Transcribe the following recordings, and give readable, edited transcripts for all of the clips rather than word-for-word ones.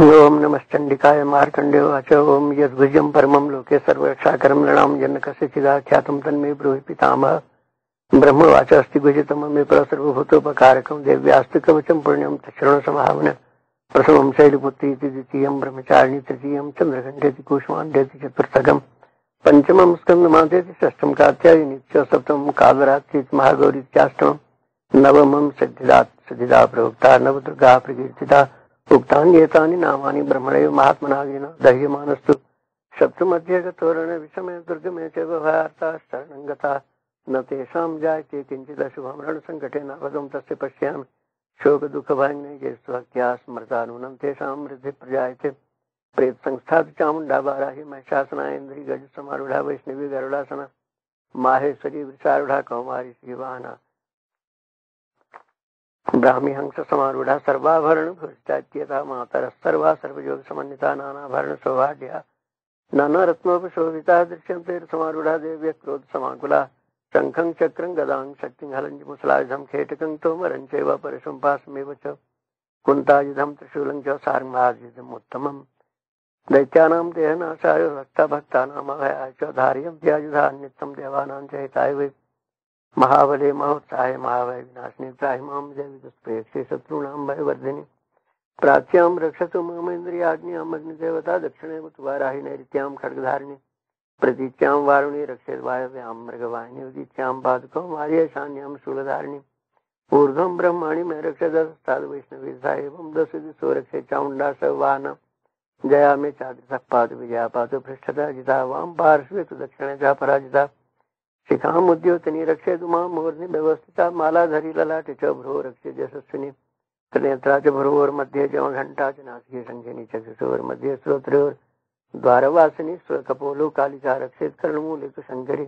ओम नमश्चंडिकाय Markandeya watch ओम यद्भुजं परमं लोके सर्वरक्षाकरं नृणां जन्नकस्य चिदाख्यातं तन्मे ब्रूहि पितामह ब्रह्मवाच अस्ति गुजितमं मे सर्वभूतोपकारकं दिव्यास्ति कवचं पुण्यं तच्छृणुसमाहवन प्रथमं शैलपुत्रीति द्वितीयं ब्रह्मचारिणी तृतीयं चन्द्रघण्टेति कूष्माण्डेति चतुर्थकं पंचमं स्कन्दमातेति षष्ठं कात्यायनी च सप्तमं कालरात्रिति महागौरीत्याष्टमं नवमं सिद्धिदा प्रोक्ता नवदुर्गा प्रकीर्तिता उक्तान्येतानि नामानि ब्रह्मणैव महात्मनागिनो दह्यमानस्तु सप्तमध्यगतोरण विषमे दुर्गमे च भयार्ता शरणं गता न तेषां जायते किञ्चिदशुभं रणसङ्कटे नावदं तस्य पश्यामि शोकदुःखभयं भक्त्या स्मृता नूनं तेषां वृद्धि प्रजायते प्रेतसंस्थातु चामुण्डा वाराही महिषासना इन्द्री गज समारूढ़ा वैष्णवी गरुडासना माहेश्वरी वृषारूढ़ा कौमारी श्रीवाहना ब्राह्मी हंस समारूढ़ा सर्वाभरण भूषिता मातर सर्वा सर्वयोग समन्विता नानाभरण सौभाग्या नाना रत्नोपशोभिता दृश्यन्ते समारूढ़ा देव्य क्रोध समाकुला शंखं चक्रं गदां शक्तिं हलञ्च मुसलायुधं खेटकं तोमरं चैव परशुं पाशमेव च कुन्तायुधं त्रिशूलं च सार्ङ्गायुधम् उत्तमम् दैत्यानां देहनाशाय भक्तानाम् अभयाय च धारयन्त्यायुधान् नित्यं देवानां च हिताय वै महाबले महोत्साहे महाभय विनाशिनी त्राहिमां देवी दुष्प्रेक्षे शत्रूणां भयवर्धिनी प्राच्यां रक्षतु मम इन्द्रियाग्न्यां अग्निदेवता दक्षिणे वाराही नैऋत्यां खड्गधारिणी प्रतीच्यां वारुणी रक्षेत् वायव्यां मृगवाहिनी उदीच्यां पादुकं वार्यशान्यां शूलधारिणी ऊर्ध्वं ब्रह्माणि मे रक्षदस्ताद् वैष्णवी सा एवं दश दिशो रक्षे चामुण्डा सवाहना जया मे चादृशः पातु विजया पातु पृष्ठतः जिता वां पार्श्वे तु दक्षिणे च पराजिता शिखाम उद्योतनी रक्षे दुमां मूर्धनि व्यवस्थिता मालाधरी ललाटे च भ्रो रक्षे यशस्विनी त्रिनेत्रा च भ्रुवोर्मध्ये जमघण्टा च नासिके शङ्खिनी चक्षुषोर्मध्ये श्रोत्रोर् द्वारवासिनी स्वकपोलो कालिका रक्षेत् कर्णमूले तु शङ्करी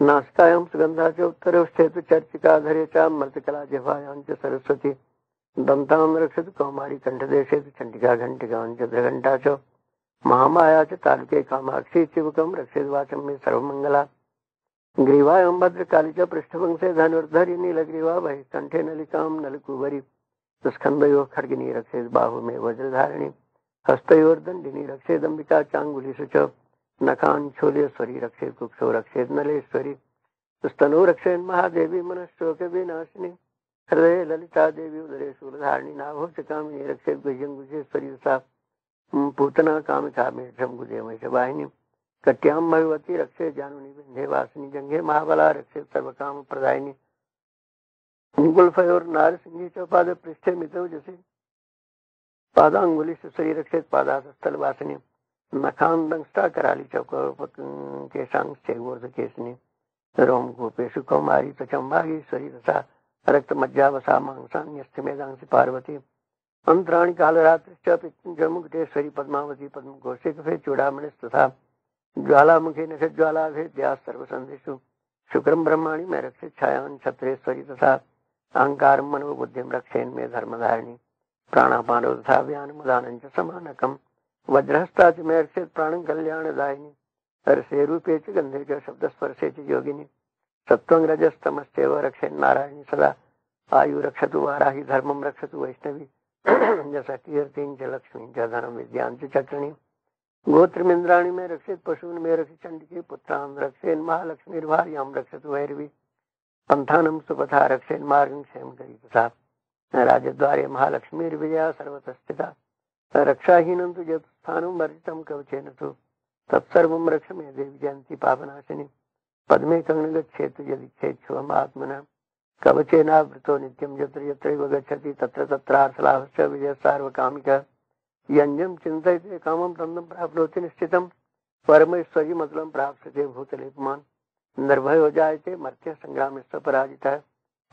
नासिकायां सुगन्धा च उत्तरस्थे तु चर्चिकाधरे च मृतकला जिह्वायां च सरस्वती दन्तां रक्षतु कौमारी कण्ठदेशे तु चण्डिका घण्टिकां च द्रघण्टा च महामाया च तालुके कामाक्षी चिवकं रक्षेत् वाचं मे सर्वमङ्गला ग्रीवायां भद्रकाली च पृष्ठवंशे धनुर्धरि नीलग्रीवा बहिष्कण्ठे नलिकां नलकुवरी स्कन्धयोः खड्गिनी रक्षेत् बाहु मे वज्रधारिणी हस्तयोर्दण्डिनी रक्षेदम्बिका चाङ्गुलीषु च नखान् छोलेश्वरी रक्षेत् कुक्षौ रक्षेत् नलेश्वरी स्तनौ रक्षेन् महादेवी मनश्शोक विनाशिनी हृदये ललिता देवी उदरे शूलधारिणी नाभौ च कामिनी रक्षेत् गुह्यङ्गुजेश्वरी सा पूतना कामिका मेषं गुजे महिषवाहिनी कट्यां भगवती रक्षे जानुनी विन्ध्ये वासिनी जंघे महाबला रक्षे सर्वकाम प्रदायिनी गुल्फयोर नारसिंही च पाद पृष्ठे मितौ जसे पादांगुली सुसरी रक्षेत पादास्थल वासिनी नखां दंष्टा कराली च केशांश्चैवोर्ध केसनी रोम गोपेशु कौमारी त्वचंभागीश्वरी रसा रक्त मज्जावसा मांसान्यस्थिमेदांसि पार्वती अंतराणि कालरात्रिश्च पित्तञ्च मुकुटेश्वरी पद्मावती पद्मघोषे कफे चूड़ामणिस्तथा ज्वालामुखी नखज्वाला भेद्या सर्वसंधिषु शुक्रं ब्रह्माणि मे रक्षेत् छायां छत्रेश्वरी तथा अहंकार मनोबुद्धिं रक्षेन् मे धर्मधारिणी प्राणापानो तथा व्यानमुदानं च समानकं वज्रहस्ता च मे रक्षेत् प्राणं कल्याणदायिनी रसे रूपे च गन्धे च शब्दस्पर्शे च योगिनी सत्त्वं रजस्तमश्चैव रक्षेन्नारायणी सदा आयु रक्षतु वाराही धर्मं रक्षतु वैष्णवी यशः कीर्तिं च लक्ष्मीं च धनं विद्यां च चक्रिणी गोत्रमिन्द्राणि में रक्षित पशून् में रक्षित चंडिके पुत्रान् रक्षेन् महालक्ष्मीर्भार्यां रक्षतु भैरवी पंथानं सुपथा रक्षेन् मार्गं क्षेम करी तथा राजद्वारे महालक्ष्मीर्विजया सर्वतः स्थिता रक्षाहीनं तु यत् स्थानं वर्जितं कवचेन तु तत्सर्वं रक्ष मे देवी जयन्ती पापनाशिनी पद्मे कंगन गच्छेत् यदिच्छेच्छुवम् आत्मनः कवचेनावृतो नित्यं यत्र यत्रैव गच्छति तत्र तत्रार्थलाभश्च विजयः सार्वकामिकः यंजम चिंतयते कामं तन्दं प्राप्नोति निश्चितं परमेश्वरी मतलब प्राप्स्यते भूतले पुमान् निर्भयो जायते मर्त्य संग्रामस्य पराजितः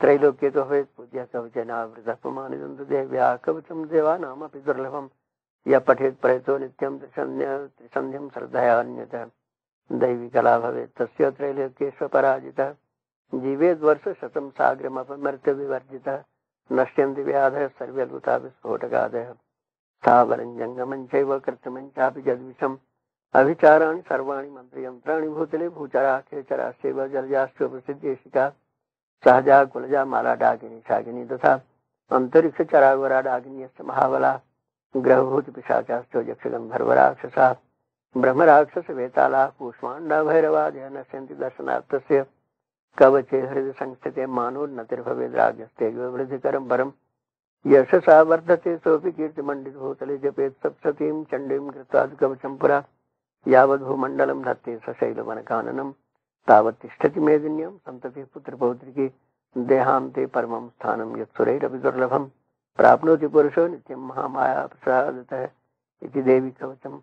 त्रैलोक्ये तो भवेत् पूज्यः कवचेनावृतः पुमान् देव्या कवचं देवानामपि दुर्लभं यः पठेत् प्रयतो नित्यं त्रिसन्ध्यं श्रद्धया अन्यतः दैवी कला भवेत् तस्य त्रैलोक्येषु पराजितः जीवेद् वर्षशतं सागरमपमर्त्य विवर्जितः नश्यन्ति व्याधयः सर्वे अद्भुता विस्फोटकादयः स्थावरंजंगमं चैव कृत्रिमञ्चापि जद्विषम् अभिचाराणि सर्वाणि मंत्रयंत्राणि भूतले भूचरा खेचराश्चैव जलजाश्च प्रसिद्धेशिका सहजा कुलजा माला डाकिनी शाकिनी तथा अंतरिक्ष चरागोरा डाकिनी महाबला ग्रहभूत पिशाचाश्चो यक्षगन्धर्वराक्षसा ब्रह्मराक्षस वेताला कूष्मांडा भैरवादय नश्यन्ति दर्शनार्थस्य कवचे हृदय संस्थिते मानोन्नतिर्भवेद्राजस्तेजो वृद्धिकरं परम् यशसा वर्धते सोऽपि कीर्तिमण्डितभूतले जपेत् सप्ततीं चण्डीं कृत्वा कवचं पुरा यावद्भूमण्डलं धत्ते सशैलवनकाननं तावत् तिष्ठति मेदिन्यं सन्ततिः पुत्रपौत्रिकी देहान्ते परमं स्थानं यत्सुरैरपि दुर्लभं प्राप्नोति पुरुषो नित्यं महामाया प्रसादतः इति देवी कवचम्।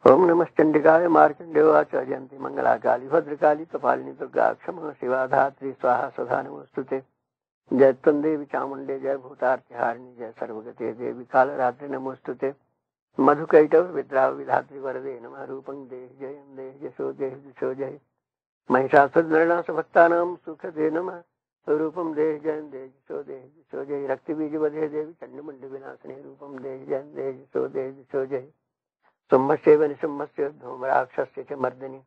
ओम नमश्चंडिकाय मार्कंडेयवाच जयंती मंगला काली भद्रकाली कपालिनी दुर्गा क्षमा शिवा धात्री स्वाहा सदा नमोस्तुते। जय त्वं देवी चामुंडे जय भूतार्तिहारिणी जय सर्वगते देवी कालरात्रि नमोस्तुते। मधुकैटव विद्राव विधात्री वरदे नमः रूपं देहि जयं देहि यशो देहि दिशो जय महिषासुरनरनाश भक्तानां सुखदे नमः रूपं देहि जयं देहि यशो देहि दिशो जय रक्तबीज वधे देवी चंडमुंड विनाशिनी रूपं देहि जयं देहि यशो देहि दिशो जय सुम्भस्यैव निशुम्भस्य धूम्राक्षस्य च मर्दिनी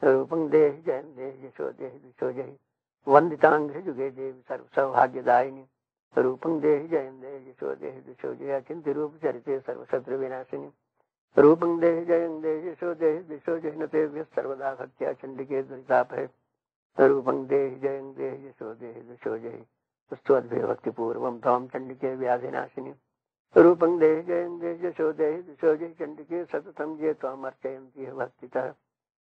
रूपं देहि जयं देहि यशो देहि दिशो जय वन्दिताङ्घ्रियुगे देवी सर्वसौभाग्यदायिनी रूपं देहि जयं देहि यशो देहि दिशो जय अचिन्त्यरूपचरिते सर्वशत्रुविनाशिनी रूपं देहि जयं देहि यशो देहि दिशो जय नतेभ्यः सर्वदा भक्त्या चण्डिके दुरितापहे रूपं देहि जयं देहि यशो देहि दिशो जय स्तुवद्भक्तिपूर्वं त्वां चण्डिके व्याधिनाशिनी रूपं देहि जयं देहि यशो देहि दिशो जय चण्डिके सततं ये त्वाम् अर्चयन्ति भक्तितः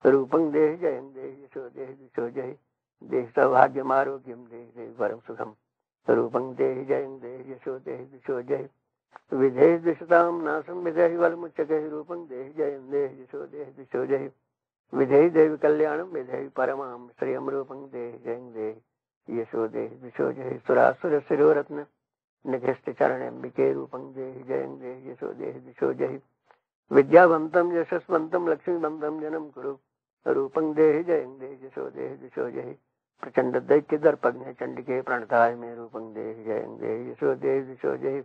रूपं देहि जयं देहि यशो देहि दिशो जय देहि सौभाग्यमारोग्यं देहि देहि परं सुखं रूपं देहि जयं देहि यशो देहि दिशो जय विधेहि द्विषतां नाशं विधेहि बलमुच्यते रूपं देहि जयं देहि यशो देहि दिशो जय विधेहि देवी कल्याणं विधेहि परमां श्रियं रूपं देहि जयं देहि यशो देहि दिशो जय सुरासुरशिरोरत्न निघृष्ट चरणम्बिके रूपं देहि जयं देहि यशो देहि दिशो जय विद्यावन्तं यशस्वन्तं लक्ष्मीवन्तं जनं कुरु रूपं देहि जयं देहि यशो देहि दिशो जय प्रचंड दैत्य दर्पज्ञ चंडिके प्रणताय मे रूपं देहि जयं देहि यशो देहि दिशो जय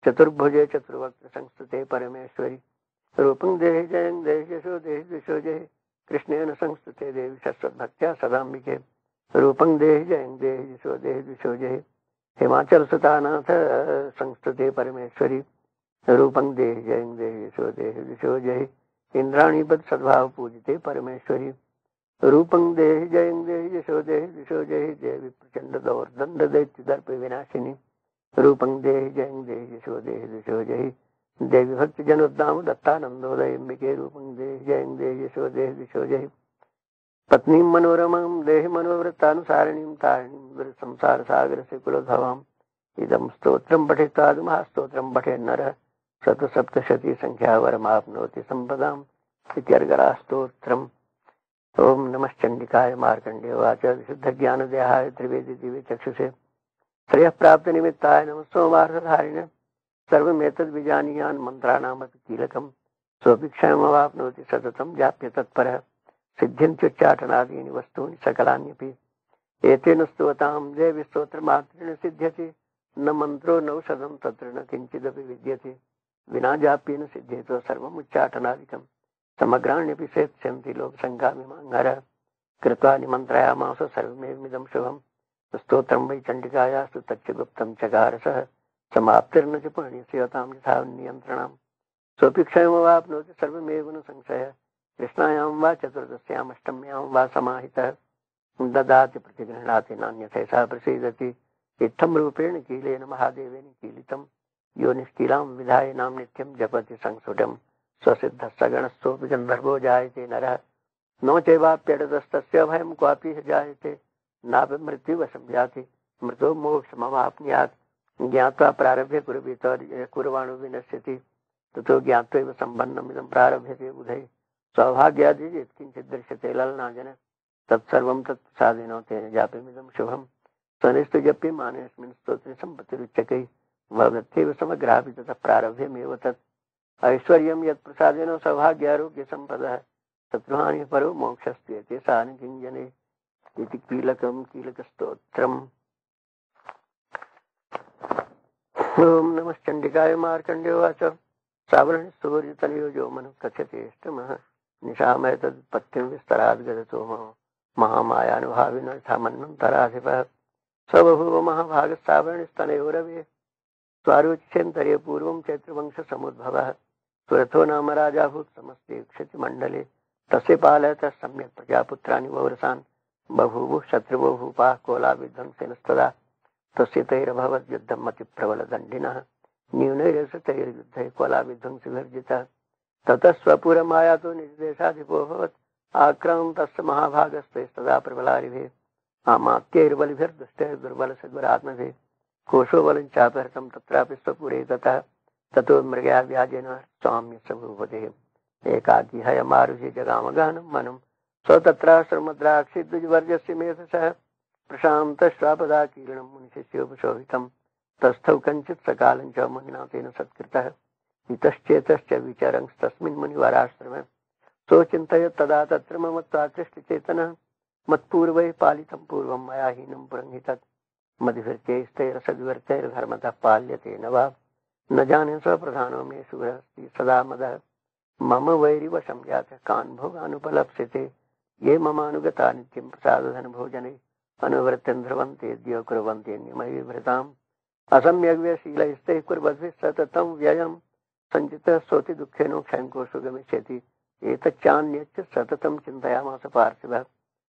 चतुर्भुजे चतुर्वक्त्र संस्तुते परमेश्वरी रूपं देहि जयं देहि यशो देहि दिशो जय कृष्णेन संस्तुते देवी शश्वतभक्त्या सदाम्बिके रूपं देहि जयं देहि यशो देहि दिशो जय हिमाचल सुतानाथ संस्तुते परमेश्वरी रूपं देहि जयं देहि यशो देहि दिशो जय इंद्राणी पद सद्भाव पूजिते परमेश्वरी रूपं देहि जयं देहि यशो देहि दिशो जय देवी प्रचंड दौर्दंड दैत्य दर्प विनाशिनी रूपं देहि जयं देहि यशो देहि दिशो जय देवी भक्ति जनोद्दाम दत्तानंदोदयम्बिके रूपं देहि जयं देहि यशो देहि दिशो जय पत्नीं मनोरमां देहि मनोवृत्तानुसारिणीं तारिणीं संसार सागर से कुलोद्भवाम् इदं स्तोत्रं पठित्वा महास्तोत्रं पठेन्नरः शतसप्तशती संख्या वरमाप्नोति संपदाम् इत्यर्गला स्तोत्रम्। ओम नमश्चंडिकाय मार्कंडेयवाच विशुद्धज्ञानदेहाय त्रिवेदी दिव्य चक्षुषे श्रेयः प्राप्त निमित्ताय नमः सोमार्थधारिणे सर्वमेतद्विजानीयान् मन्त्राणामपि कीलकम् सोऽपि क्षयमवाप्नोति सततं जाप्य तत्परः सिद्ध्यन्त्युच्चाटनादीनि वस्तूनि सकलान्यपि एतेन स्तुवतां देवी स्तोत्रमात्रेण सिद्ध्यति न मन्त्रो नौषधं तत्र न किञ्चिदपि विद्यते विना जाप्येन सिद्ध्येतो सर्वमुच्चाटनादिकम् समग्राण्यपि सेत्स्यन्ति लोकसङ्गामिमाङ्गरः कृत्वा निमन्त्रयामास सर्वमेवमिदं शुभम् स्तोत्रं वै चण्डिकायास्तु तच्च गुप्तं चकारसः समाप्तिर्न च पुण्यस्यतां यथा नियन्त्रणाम् सोऽपि क्षयमवाप्नोति सर्वमेव न संशयः कृष्णायां वा चतुर्दश्याम् अष्टम्यां वा समाहितः ददाति प्रतिगृह्णाति नान्यथैषा प्रसीदति इत्थं रूपेण कीलेन महादेवेन कीलितं यो निष्कीलां विधाय नाम नित्यं जपति संस्फुटम् स्वसिद्धः सगणस्थोऽपि गन्धर्वो जायते नरः नो चैवाप्यडतस्तस्य भयं क्वापि जायते नापि मृत्युवशं याति मृतो मोक्षमवाप्नुयात् ज्ञात्वा प्रारभ्य कुर्वाणो विनश्यति ततो ज्ञात्वैव सम्पन्नमिदं प्रारभ्यते बुधैः सौभाग्यादि यत्किञ्चित् दृश्यते ललनाजन तत्सर्वं तत्प्रसादिनो तेन जाप्यमिदं शुभम् स्वनिष्ठ जप्यमानेऽस्मिन् स्तोत्रे सम्पत्तिरुच्यकै भवत्येव समग्रापि ततः प्रारभ्यमेव तत् ऐश्वर्यं यत्प्रसादेन सौभाग्यारोग्यसम्पदः शत्रुहानिः परो मोक्षस्त्येते सानिकिञ्जने इति कीलकं कीलकस्तोत्रम्। ओम नमश्चंडिकाय मार्कंडेयवाच सावरण सूर्यतनयो जो मनुः कथ्यतेष्टमः निशामयतदुत्पत्तिं विस्तराद् गदतो महामायानुभाविनो यथा मन्वन्तराधिपः स बभूव महाभागस्तावरणस्तनयोरवे स्वारोच्यन्तरे पूर्वं चैत्रवंश समुद्भवः सुरथो नाम राजाभूत समस्ते क्षतिमण्डले तस्य पालयतः सम्यक् प्रजापुत्राणि वौरसान् बभूवुः शत्रुवो भूपाः कोलाविध्वंसेनस्तदा तस्य तैरभवत् युद्धम् अतिप्रबलदण्डिनः न्यूनैरसतैर्युद्धैः कोलाविध्वंसविवर्जितः ततः स्वपुरमायातो निजदेशाधिपोऽभवत् आक्रान्तस्य महाभागस्तैस्तदा प्रबलारिभिः आमात्यैर्बलिभिर्दुष्टैर्दुर्बलसद्वरात्मभिः कोशो बलं चापहृतं तत्रापि स्वपुरे ततः ततो मृगया व्याजेन स्वाम्यस्य भूपतेः एकाकी हयमारुह्य जगाम गहनं मनं स तत्राश्रमद्राक्षि द्विजवर्गस्य मेधसः प्रशान्तश्वापदाकीर्णं मुनिशिष्योपशोभितं तस्थौ कञ्चित् सकालं च मुनिना तेन सत्कृतः इतश्चेतश्च विचरंस्तस्मिन् मुनिवराश्रमे सोचिन्तयत् तदा तत्र मम त्वाकृष्टचेतनः मत्पूर्वैः पालितं पूर्वं मया हीनं पुरंहितत् मदिभिर्चैस्तैरसद्विवर्चैर्धर्मतः पाल्यते न वा न जाने स प्रधानो मे सुरस्ति सदा मदः मम वैरिवशं जातः कान् भोगानुपलप्स्यते ये ममानुगता नित्यं प्रसादधनभोजने अनुवृत्तिं ध्रुवन्तेऽद्य कुर्वन्त्यन्यमविभृताम् असम्यग्व्यशीलैस्तैः कुर्वद्भिः सततं व्ययं सञ्चितः सोऽति दुःखेनो क्षयङ्कोषो गमिष्यति एतच्चान्यच्च सततं चिन्तयामास पार्थिवः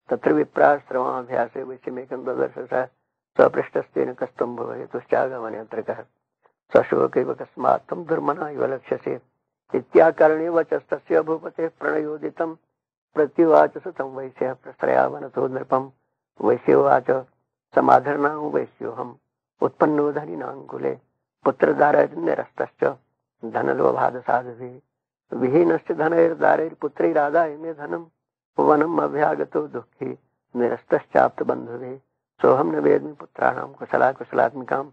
तत्र विप्राश्रमाभ्यासे वैश्यमेकं ददर्श सः स्वपृष्टस्तेन कस्तं भवेतुश्चागमने अत्र कः सशोकैव कस्मात् त्वं दुर्मना इव लक्ष्यसे इत्याकरणे वचस्तस्य भूपतेः प्रणयोदितं प्रत्युवाच स तं वैश्यः प्रस्त्रयावनतो नृपं वैश्योवाच समाधर्णां वैश्योऽहम् उत्पन्नो धनिनाङ्कुले पुत्रदारैर्निरस्तश्च धनलोभादसाधुभिः विहीनश्च धनैर्दारैर्पुत्रैरादाय मे धनं वनम् अभ्यागतो दुःखी निरस्तश्चाप्तबन्धुभिः सोऽहं न वेद्मि पुत्राणां कुशलात्मिकां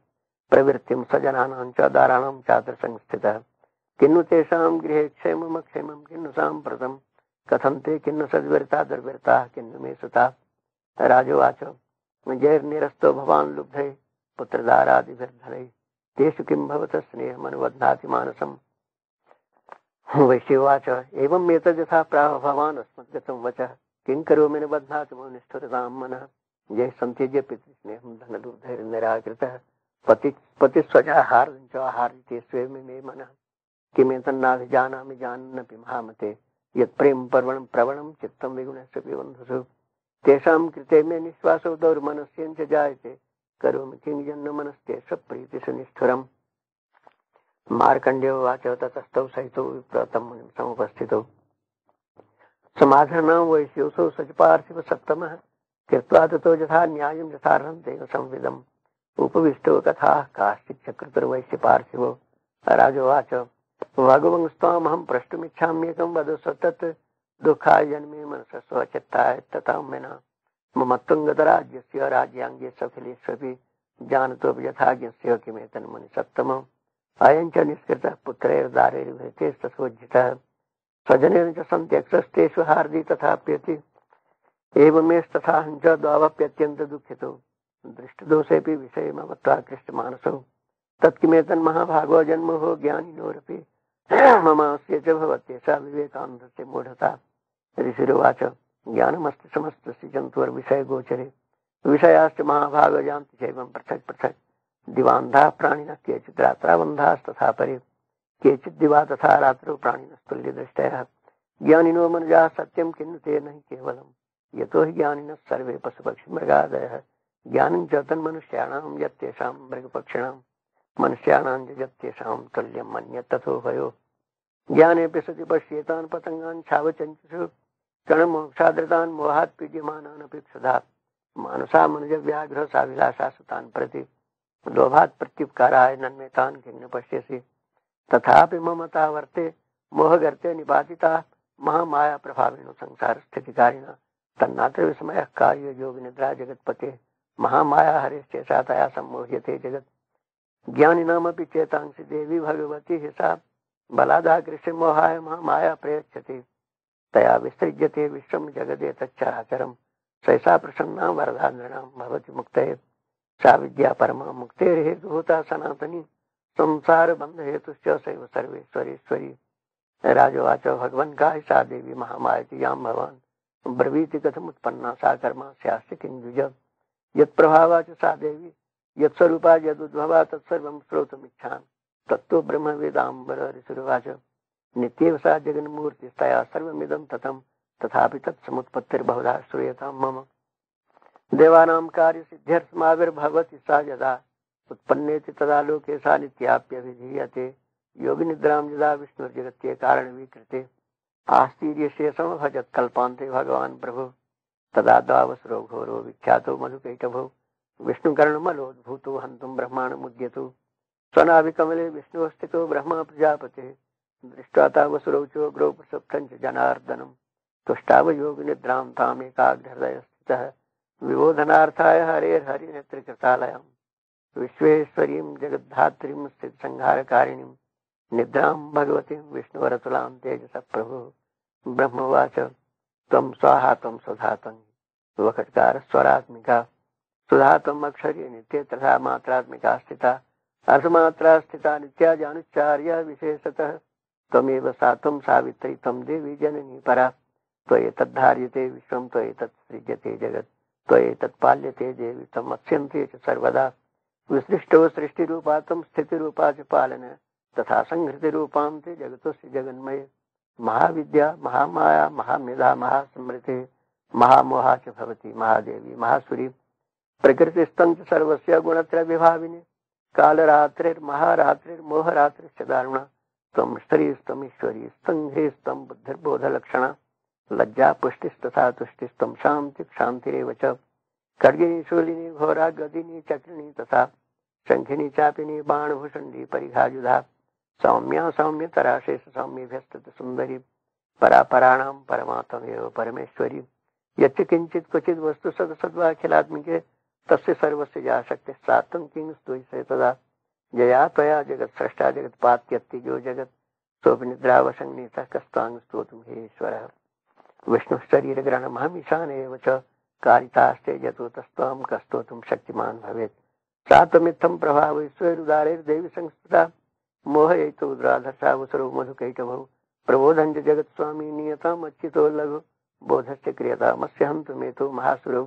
प्रवृत्तिं सजनानां च दाराणां चात्र संस्थितः किन्नु तेषां गृहे क्षेमं किन्नु साम्प्रतं कथं ते किन्नु सद्विरता दुर्विरताः किन्नु मे सुताः राजोवाच जैर्निरस्तो भवान् लुब्धैः पुत्रदारादिभिर्धनैः तेषु किं भवतः स्नेहमनुबध्नाति मानसम् वैश्योवाच एवम् एतद्यथा प्राह भवान् अस्मद्गतं वचः किं करोमि न बध्नाति मम निष्ठुरतां मनः जय संत्यज्य पितृस्नेहं धनलुब्धैर्निराकृतः पतिस्वजाहारं च आहारिते स्वेमि मे मनः किमेतन्नाभिजानामि जानन्नपि महामते यत्प्रेम प्रवणं चित्तं विगुणस्य बन्धुषु तेषां कृते मे निःश्वासो दौर्मनस्यं च जायते करोमि किं जन्म मनस्ते सप्रीतिषु निष्ठुरम् मार्कण्डेयोवाच ततस्तौ सहितो विप्रतं मुनिं समुपस्थितौ समाधर्णां वैश्योऽसौ सच पार्थिव सप्तमः कृत्वा ततो यथा न्यायं यथार्हं तेन संविदम् उपविष्टो कथाः काश्चित् चक्रतुर्वैश्य पार्थिवो राजोवाच भगवंस्त्वामहं प्रष्टुमिच्छाम्येकं वदस्व तत् दुःखाय जन्मे मनसः स्वचित्ताय तथा विना मम तुङ्गतराज्यस्य राज्याङ्गे सफलेष्वपि जानतोऽपि यथाज्ञस्य किमेतन्मुनि सप्तमम् अयं च निष्कृतः पुत्रैर्दारैर्भृतेस्तथोज्झितः स्वजनेन च सन्त्यक्तस्तेषु हार्दी तथाप्यति एवमेस्तथाहं च द्वावप्यत्यन्तदुःखितो दृष्टदोषेऽपि विषयमवत्वा कृष्टमानसौ तत्किमेतन्महाभागो जन्मो ज्ञानिनोरपि ममास्य च भवत्येषा विवेकानन्दस्य मूढता ऋषिरुवाच ज्ञानमस्ति समस्तस्य जन्तुर्विषयगोचरे विषयाश्च महाभागो यान्ति चैवं पृथक् पृथक् दिवान्धाः प्राणिनः केचित् रात्रावन्धास्तथा परे केचित् दिवा तथा रात्रौ प्राणिनस्तुल्यदृष्टयः ज्ञानिनो मनुजाः सत्यं किन्नु ते नहि केवलम् यतो हि ज्ञानिनः सर्वे पशुपक्षिमृगादयः ज्ञानं च तन्मनुष्याणां यत्तेषां मृगपक्षिणां मनुष्याणां यत्तेषां तुल्यं मन्यत् तथोभयो ज्ञानेऽपि सति पश्येतान् पतङ्गान् छावचञ्चुषु कणमोक्षादृतान् मोहात् पीड्यमानानपि क्षुधात् मानसा मनुजव्याघ्र साभिलाषासु तान् प्रति लोभात् प्रत्युपकाराय नन्मेतान् किं न पश्यसि तथापि ममता वर्ते मोहगर्ते निपातिता महामाया प्रभाविनो संसारस्थितिकारिणा तन्नात्र विस्मयः कार्य योगिनिद्रा जगत्पते महामाया हरेश्चेषा तया सम्मोह्यते जगत् ज्ञानिनामपि चेतांसि देवी भगवती हिसा बलादाकृष्य मोहाय महामाया प्रयच्छति तया विसृज्यते विश्वं जगदेतच्चराचरं सैषा प्रसन्ना वरदा नृणां भवति मुक्तये सा विद्या परमा मुक्तेर्हेतुभूता सनातनी संसार बंध हेतुश्च सैव सर्वेश्वरेश्वरी राजोवाच भगवन् का हि सा देवी महामायति यां भवान् ब्रवीति कथमुत्पन्ना सा कर्मा स्यास्य किं द्विज यत्प्रभावा च सा देवी यत्स्वरूपा यदुद्भवा तत्सर्वं श्रोतुमिच्छामि तत्तो ब्रह्म वेदाम्बर ऋषिर्वाच नित्येव सा जगन्मूर्तिस्तया सर्वमिदं ततं तथापि तत्समुत्पत्तिर्बहुधा श्रूयतां मम देवानां कार्यसिद्ध्यर्थमाविर्भवति सा यदा उत्पन्नेति तदा लोके सा नित्याप्यभिधीयते योगिनिद्रां यदा विष्णुर्जगत्ये कारणविकृते आस्तीर्यशेषं भजत् कल्पान्ते भगवान् प्रभु तदा द्वावसरो घोरो विख्यातो मधुकैटभो विष्णुकर्णमलोद्भूतो हन्तुं ब्रह्माण्डमुद्यतो स्वनाभिकमले विष्णुस्थितो ब्रह्मा प्रजापतिः दृष्ट्वा तावसुरौ चोग्रौ प्रसप्तं च जनार्दनं तुष्टावयोगिनिद्रां तामेकाग्रहृदयस्थितः विबोधनार्थाय हरेर्हरिनेत्रकृतालयं विश्वेश्वरीं जगद्धात्रीं स्थितसंहारकारिणीं निद्रां भगवतीं विष्णुवरतुलां तेजसः प्रभुः ब्रह्मवाच त्वं स्वाहा त्वं सुधा त्वं वखट्कार स्वरात्मिका सुधा त्वम् अक्षरे नित्ये तथा मात्रात्मिका स्थिता अर्धमात्रा स्थिता नित्या जानुच्चार्य विशेषतः त्वमेव सा त्वं सावित्री त्वं देवी जननी परा त्वयेतद्धार्यते विश्वं त्वयेतत् सृज्यते जगत् त्वयेतत्पाल्यते देवी त्वम् अत्स्यन्ते च सर्वदा विसृष्टो सृष्टिरूपा त्वं स्थितिरूपा च पालन तथा संहृतिरूपां ते जगतोऽसि जगन्मये महाविद्या महामाया महामेधा महास्मृतिः महामोहा च भवति महादेवी महासुरी प्रकृतिस्थं च सर्वस्य गुणत्रयविभाविनी कालरात्रिर्महारात्रिर्मोहरात्रिश्च दारुणा त्वं स्त्रीस्त्वम् ईश्वरी स्तंघ्रीस्त्वं बुद्धिर्बोधलक्षणा लज्जा पुष्टिस्तथा तुष्टिस्त्वं शान्तिरेव च खड्गिनी शूलिनी घोरा गदिनी चक्रिणी तथा शंखिनी चापिनी बाणभूषणी परिघायुधा सौम्या सौम्यतरा शेष सौम्यभ्यस्तुत सुंदरी परापराणां परमात्मैव परमेश्वरी यच्च किंचित क्वचित वस्तु सदसद्वाखिलात्मिके तस्य सर्वस्य या शक्तिः सा त्वं किं स्तुयसे तदा जया त्वया जगत् सृष्टा जगत्पात्यत्तिजो जगत् सोऽपि निद्रावसंनीतः कस्त्वां स्तोतुं हे ईश्वरः विष्णुः शरीरग्रहणमहमीशान एव च कारितास्ते यतो तस्त्वां कस्तोतुं शक्तिमान् भवेत् सा त्वमित्थं प्रभावैश्वर्योदारैर्देवी संस्थिता मोहयितो द्राधर्षावसरो मधुकैटभौ प्रबोधं च जगत्स्वामी नियताम् अच्युतो लघु बोधस्य क्रियतामस्य हन्तुमेतो महासुरौ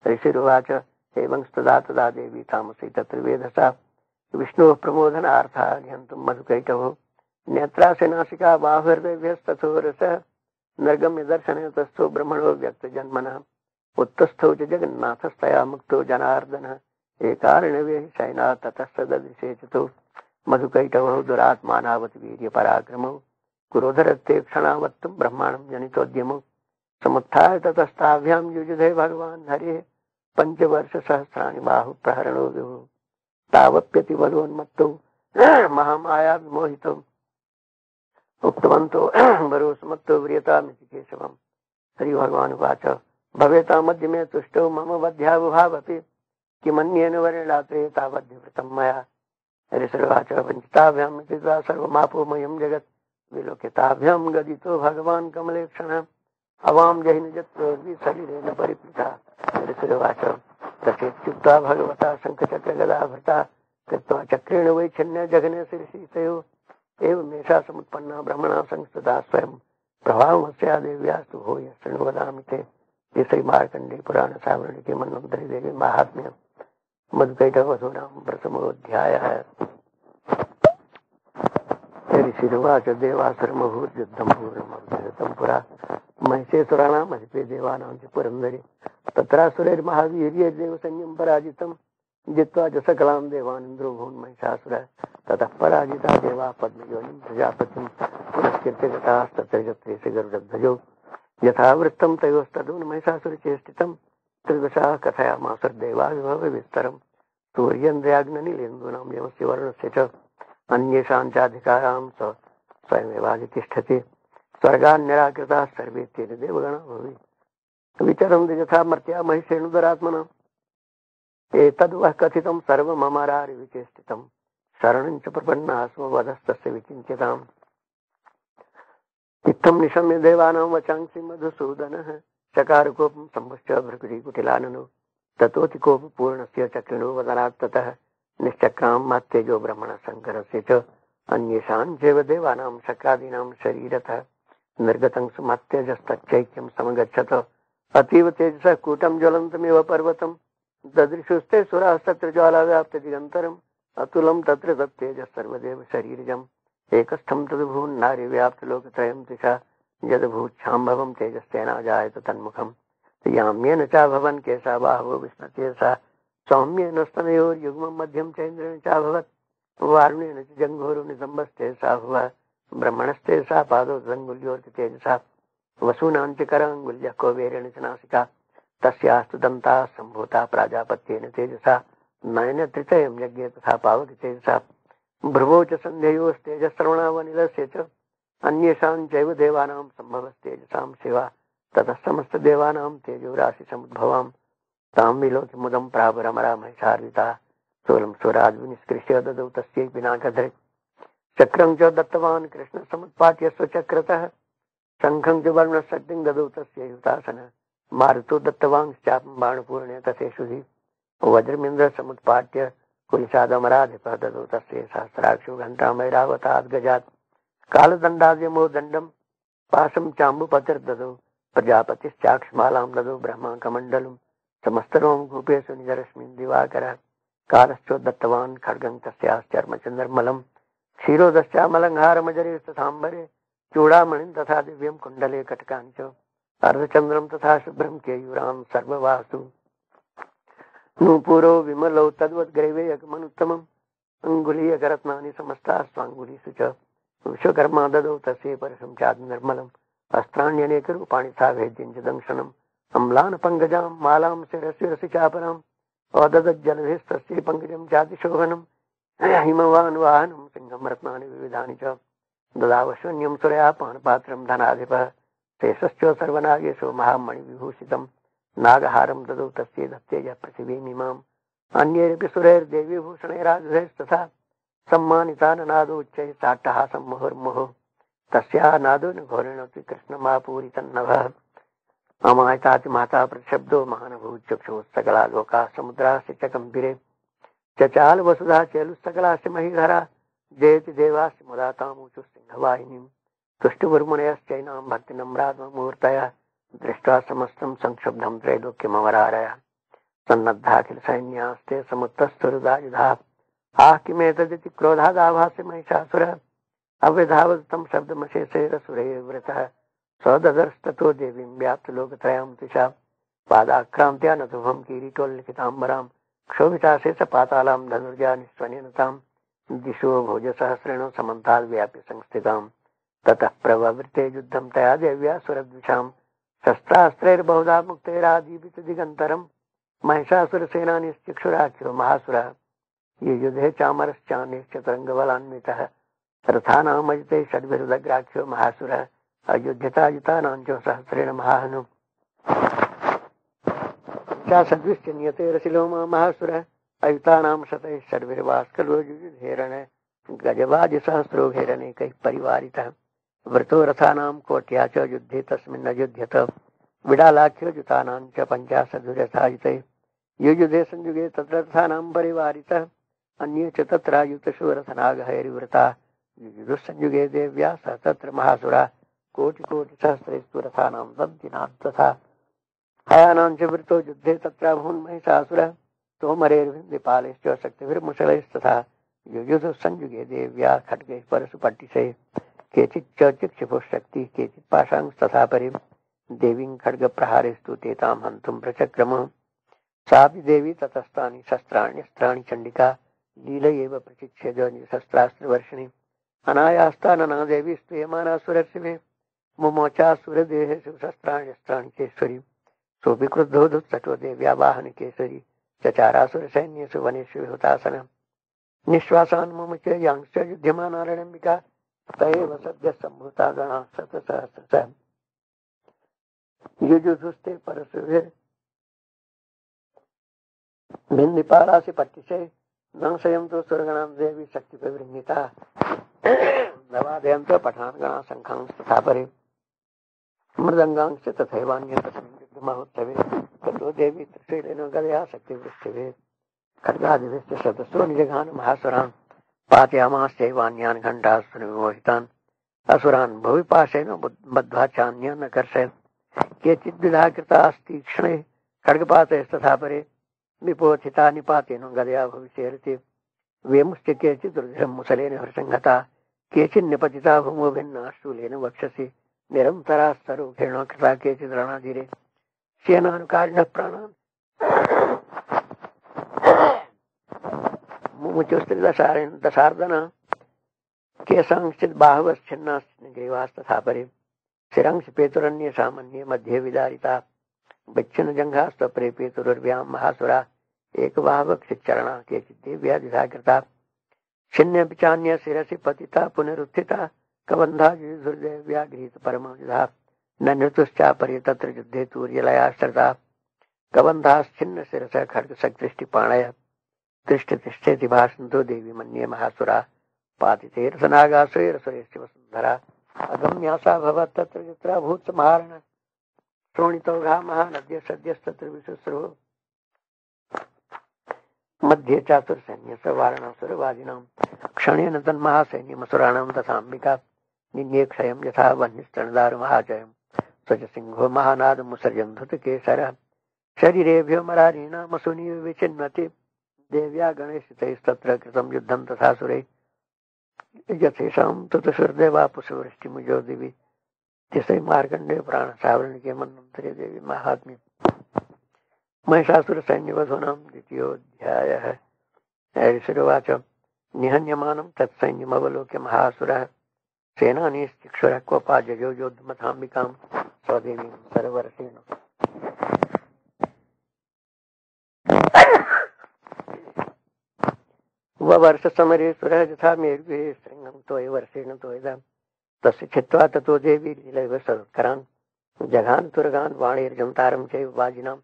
ऋषिरुवाच एवं स्तदा तदा देवी तामसी तत्र वेधसा विष्णोः प्रमोदनार्थाय हन्तुं मधुकैटभौ नेत्रास्य नासिका बाहुहृदयभ्यस्तथो रसः निर्गम्य दर्शने तस्थो ब्रह्मणो व्यक्तजन्मनः उत्तस्थौ च जगन्नाथस्तया मुक्तो जनार्दनः एकारणवे शयना ततः सददृशे चितो मधुकैटभौ दुरात्मानावत् वीर्यपराक्रमौ क्रोधरक्ते क्षणावत्तुं ब्रह्माण्डं जनितोद्यमौ समुत्थाय ततस्ताभ्यां युजुधे भगवान् हरिः पंचवर्षसहस्राणि बाहुप्रहरणो विभुः तावप्यतिबलोन्मत्तौ महामाया विमोहितौ उक्तवन्तो वरोस्मत्तो व्रियतामिति केशवम् हरि भगवान् उवाच भवेतामद्य मे तुष्टौ मम वध्यावभावपि किमन्येन वरेणात्रे तावद्धिवृतं मया ऋषिर्वाच वञ्चिताभ्यां चित्वा सर्वमापोमयं जगत् विलोकिताभ्यां गदितो भगवान् कमलेक्षणः अवां जहिनिजत्रोर्विशरीरेण परिप्लुता ऋषिर्वाच तथेत्युक्त्वा भगवता शङ्खचक्रगदाभृता कृत्वा चक्रेण वैच्छिन्य जघने शिरसीतयोः एवमेषा समुत्पन्ना ब्रह्मणा संस्थिता स्वयं प्रभावमस्या देव्यास्तु भूय शृणु वदामि ते ये श्रीमार्कण्डे पुराण सावर्णिके मन्वन्तरि देवी माहात्म्य मधुकैटभवसूनां प्रथमोऽध्यायः ऋषिरुवाच देवासुरमभूद्युद्धं पूर्णमभूतं पुरा महिषेसुराणाम् अधिपे देवानां च पुरन्दरे तत्रासुरैर्महावीर्यैर्देवसैन्यं पराजितं जित्वा च सकलां देवानिन्द्रो भून् महिषासुरः ततः पराजिता देवा पद्मयोनिं प्रजापतिं पुरस्कृत्य गतास्तत्र गत्रेश गरुडध्वजौ यथा वृत्तं तयोस्तदून् महिषासुरचेष्टितं त्रिदशः कथयामासुर्देवा विभव विस्तरं सूर्येन्द्रयाग्निलेन्दूनां यमस्य वर्णस्य च अन्येषां चाधिकारां स स्वयमेवाधितिष्ठति स्वर्गान्निराकृताः सर्वे तेन देवगणा भुवि विचरन्ति यथा मर्त्या महिषेणुदरात्मना एतद्वः कथितं सर्वममरारिविचेष्टितं शरणं च प्रपन्ना स्म वधस्तस्य विचिन्त्यताम् इत्थं निशम्य देवानां वचांसि मधुसूदनः चकारकोपं सम्भुश्च भृकुटिकुटिलाननो ततोऽतिकोपपूर्णस्य चक्रिणो वदनात् ततः निश्चक्रां मात्यजो ब्रह्मणशङ्करस्य च अन्येषां चैव देवानां शक्रादीनां शरीरतः निर्गतं सुमात्यजस्तच्चैक्यं समगच्छत अतीव तेजसः कूटं ज्वलन्तमिव पर्वतं ददृशुस्ते सुरास्तत्र ज्वालाव्याप्त दिगंतरम अतुलम तत्र तत्तेजः सर्वदेव शरीरजम् एकस्थं तद्भून् नारी व्याप्त लोकत्रयं दिशा यद्भूच्छाम्भवं तेजस्तेना जायत तन्मुखम् याम्येन च भवन् केशा बाहवो विस्मृते सा सौम्येन स्तनयोर्युग्मं मध्यं चैन्द्रेण चाभवत् वारुणेन च जङ्घोरुनितम्बस्ते सा भुवः ब्रह्मणस्ते सा पादौ तदङ्गुल्योर्क तेजसा वसूनां च कराङ्गुल्यः कोवेरेण च नासिका तस्यास्तु दन्ताः सम्भूता प्राजापत्येन तेजसा नयन त्रितयं यज्ञे तथा पावक तेजसा भ्रुवौ च सन्ध्ययोस्तेजश्रवणावनिलस्य च अन्येषां चैव देवानां सम्भवस्तेजसां शिवा ततः समस्तदेवानां तेजोराशिसमुद्भवां तां विलोक्य मुदं प्रावरमरा महिषार्विता स्थूलं स्वराज्विनिष्कृष्य ददौ तस्यै पिनाकधृक् चक्रं च दत्तवान् कृष्ण समुत्पाट्य स्वचक्रतः शङ्खं च वर्णशक्तिं ददौ तस्यै हुतासन मारुतो दत्तवांश्चापं बाणपूर्णे तथेषुधि वज्रमिन्द्र समुत्पाट्य कुलिशादमराधिपः ददौ तस्यै सहस्राक्षो घण्टामैरावताद् गजात् कालदण्डाद्यमो दण्डं पाशं चाम्बुपतिर्ददौ प्रजापतिश्चाक्षमालां ददौ ब्रह्माकमण्डलं समस्तरों कूपेषु निजरश्मिन् दिवाकरः कालश्चोदत्तवान् खड्गं तस्याश्चर्मचन्द्रमलं क्षीरोदश्चामलङ्हारमजरेस्तथाम्बरे चूडामणिं तथा दिव्यं कुण्डले कटकानि च अर्धचन्द्रं तथा शुभ्रं केयूरां सर्ववासु नूपुरो विमलौ तद्वद्ग्रैवेयकमनुत्तमम् अङ्गुलीयकरत्नानि समस्ता स्वाङ्गुलीषु च विश्वकर्मा ददौ तस्यै परशं चादिनिर्मलम् अस्त्राण्यनेकरूपाणि सा भेद्यं च दंशनम् अम्लान पङ्कजां मालां शिरसि चापराम् अददज्जलधिस्तस्यै पङ्कजं चातिशोभनम् हिमवान् वाहनं सिंहं रत्नानि विविधानि च ददावश्वन्यं सुरया पानपात्रं धनाधिपः शेषश्च सर्वनागेषु महामणिविभूषितं नागहारं ददौ तस्यै दत्तेजः पृथिवीमिमाम् अन्यैरपि सुरैर्देवी भूषणैरायुधैस्तथा सम्मानिता नादोच्चैः साट्टहासं मुहुर्मुहुः तस्याः नादो न घोरेणोऽपि कृष्णमापूरितन्नभः अमायताति माता प्रतिशब्दो महानभूचक्षुः सकला लोकाः समुद्रास्य च कम्पिरे चचाल वसुधा चेलुस्सकलास्य महीधरा जयति देवास्य मुदा तामूचुः सिंहवाहिनीम् तुष्टुर्मुनयश्चैनां भक्तिनम्रात्ममुहूर्तयः दृष्ट्वा समस्तं संक्षुब्धं त्रैलोक्यमवरारयः सन्नद्धाखिल सैन्यास्ते समुत्तस्थुरुदायुधाः आह किमेतदिति क्रोधादाभास्य महिषासुरः अव्यधावतं शब्दमशेषैरसुरैर्वृतः सददर्शततो देवीं व्याप्तलोकत्रयां तुषा पादाक्रान्त्या नतुभं किरीटोल्लिखिताम्बरां क्षोभिताशेष पातालां धनुर्जा निस्वनेन तां दिशो भोजसहस्रेण समन्ताद्व्याप्य संस्थिताम् ततः प्रववृते युद्धं तया देव्या सुरद्विषां शस्त्रास्त्रैर्बहुधा मुक्तैरादीपित दिगन्तरं महिषासुरसेनानिश्चक्षुराख्यो महासुरः युयुधे चामरश्चान्यश्चतुरङ्गबलान्वितः रथानामजिते षड्भिरुदग्राख्यो महासुरः अयुध्यतायुतानां च सहस्रेण महाहनु सद्विश्च नियते रसिलो महासुरः अयुतानां शतैः षड्भिर्वास्कलो युयुधेरण गजवाजसहस्रो घेरनेकैः परिवारितः वृतो रथानां कोट्या च युद्धे तस्मिन् अयुध्यत विडालाख्यो युतानां च पञ्चाशद्भिरथायुतैः युयुधे संयुगे तत्र रथानां परिवारितः अन्ये च तत्रायुतशो रथनागहैर्वृताः युयुधुस्संयुगे देव्या स तत्र महासुरा कोटिकोटिसहस्रेषु रथानां दन्तिनां तथा हयानां च वृतो युद्धे तत्राभून् महिषासुरः तोमरेर्भिन्दिपालैश्च शक्तिभिर्मुशलैस्तथा युयुधुस्संयुगे देव्या खड्गैः परशुपट्टिशैः केचिच्च चिक्षिपुःशक्तिः केचित् पाशांस्तथा परिं देवीं खड्गप्रहारेस्तु तेतां हन्तुं प्रचक्रमः सापि देवी ततस्तानि शस्त्राण्यस्त्राणि चण्डिका लीलयैव प्रचिक्ष्य शस्त्रास्त्रवर्षिणी अनायास्तानना देवी स्तूयमाना सुरर्षिभिः मुमोचासुरदेहेषु शस्त्राण्यस्त्राणि चेश्वरी सोऽपि क्रुद्धो दुःसटो देव्या वाहनकेसरी चचारासुरसैन्येषु वनेषु हुतासनः निःश्वासान् मुमुच यांश्च युध्यमाना रणम्बिका तयैव सद्यः सम्भूता गणाः शतसहस्रशः युजुधुस्ते परशुभिर्भिन्दिपालासि पट्टिशैः नाशयन्तो सुरगणां देवी शक्तिप्रवृङ्गिता नवादयन्तो पठानगणाः शङ्खांस्तथा परे मृदङ्गांश्च तथैवान्ये तस्मिन् युद्धमहोत्सवे ततो देवी त्रिशैलेन गदया शक्तिवृष्टिभेत् खड्गादिभिश्च शतसो निजघान महासुरान् पातयामाश्चैवान्यान् घण्टासुरविमोहितान् असुरान् भुविपाशेन बद्ध्वा चान्यान् अकर्षयत् केचिद्विधा कृतास्तीक्ष्णैः खड्गपातैस्तथा परे विपोथिता निपातेन गदया भविष्यर्ति वेमुश्च केचित् रुधिरं मुसलेन हृसंहता केचिन् निपतिता भूमो भिन्ना शूलेन वक्षसि निरन्तरा सरोघेण कृता केचित् रणाधीरे सेनानुकारिणः प्राणान् मुमुचुस्त्रिदशारेण दशार्दन केशांश्चित् बाहवश्छिन्नाश्च ग्रीवास्तथा परे शिरांश पेतुरन्ये सामन्ये मध्ये विदारिता बच्चन जंघास्तपरे पेतुरुर्व्यां महासुरा एकबाहवक्षिचरणा केचित् देव्या द्विधा कृता छिन्न्यपि चान्य शिरसि पतिता पुनरुत्थिता कबन्धा युधुर्देव्या गृहीत परमविधा न नृतुश्चापरे तत्र युद्धे तूर्यलयाश्रिता कबन्धाश्छिन्न शिरस खड्गसदृष्टिपाणय तिष्ठति भाषन्तो देवी मन्ये महासुरा पातितेरसनागासुरसुरेश्च वसुन्धरा अगम्यासा भवत् तत्र यत्र भूत महारण श्रोणितौघा महानद्य सद्यस्तत्र विशुश्रो मध्ये चातुर्सैन्य सवारणासुरवादिनां क्षणेन तन्महासैन्यमसुराणां तथाम्बिका निन्ये क्षयं यथा वह्निस्तनदारु महाजयं स च सिंहो महानादमुसर्जं धृतकेसरः शरीरेभ्यो मरारीणामसुनीव विचिन्वति देव्या गणेशतैस्तत्र कृतं युद्धं तथासुरैः यथेषां ततुषुर्देवापुषवृष्टिमुजो दिवि तिसै मार्कण्डे प्राण सावरण के मन्वन्तरे देवी महात्म्य महिषासुर सैन्यवधूनां द्वितीयोऽध्यायः। ऋषिरुवाच निहन्यमानं तत्सैन्यमवलोक्य महासुरः सेनानीश्चक्षुरः क्वपा जयो योद्धमथाम्बिकां स्वदेवीं सर्वरसेन वर्ष समरे सुरः यथा मेरुः शृङ्गं तोय वर्षेण तोयदां तस्य छित्त्वा ततो देवी लीलैव सत्करान् जघान तुरगान् वाणीर्जंतारं चैव वाजिनां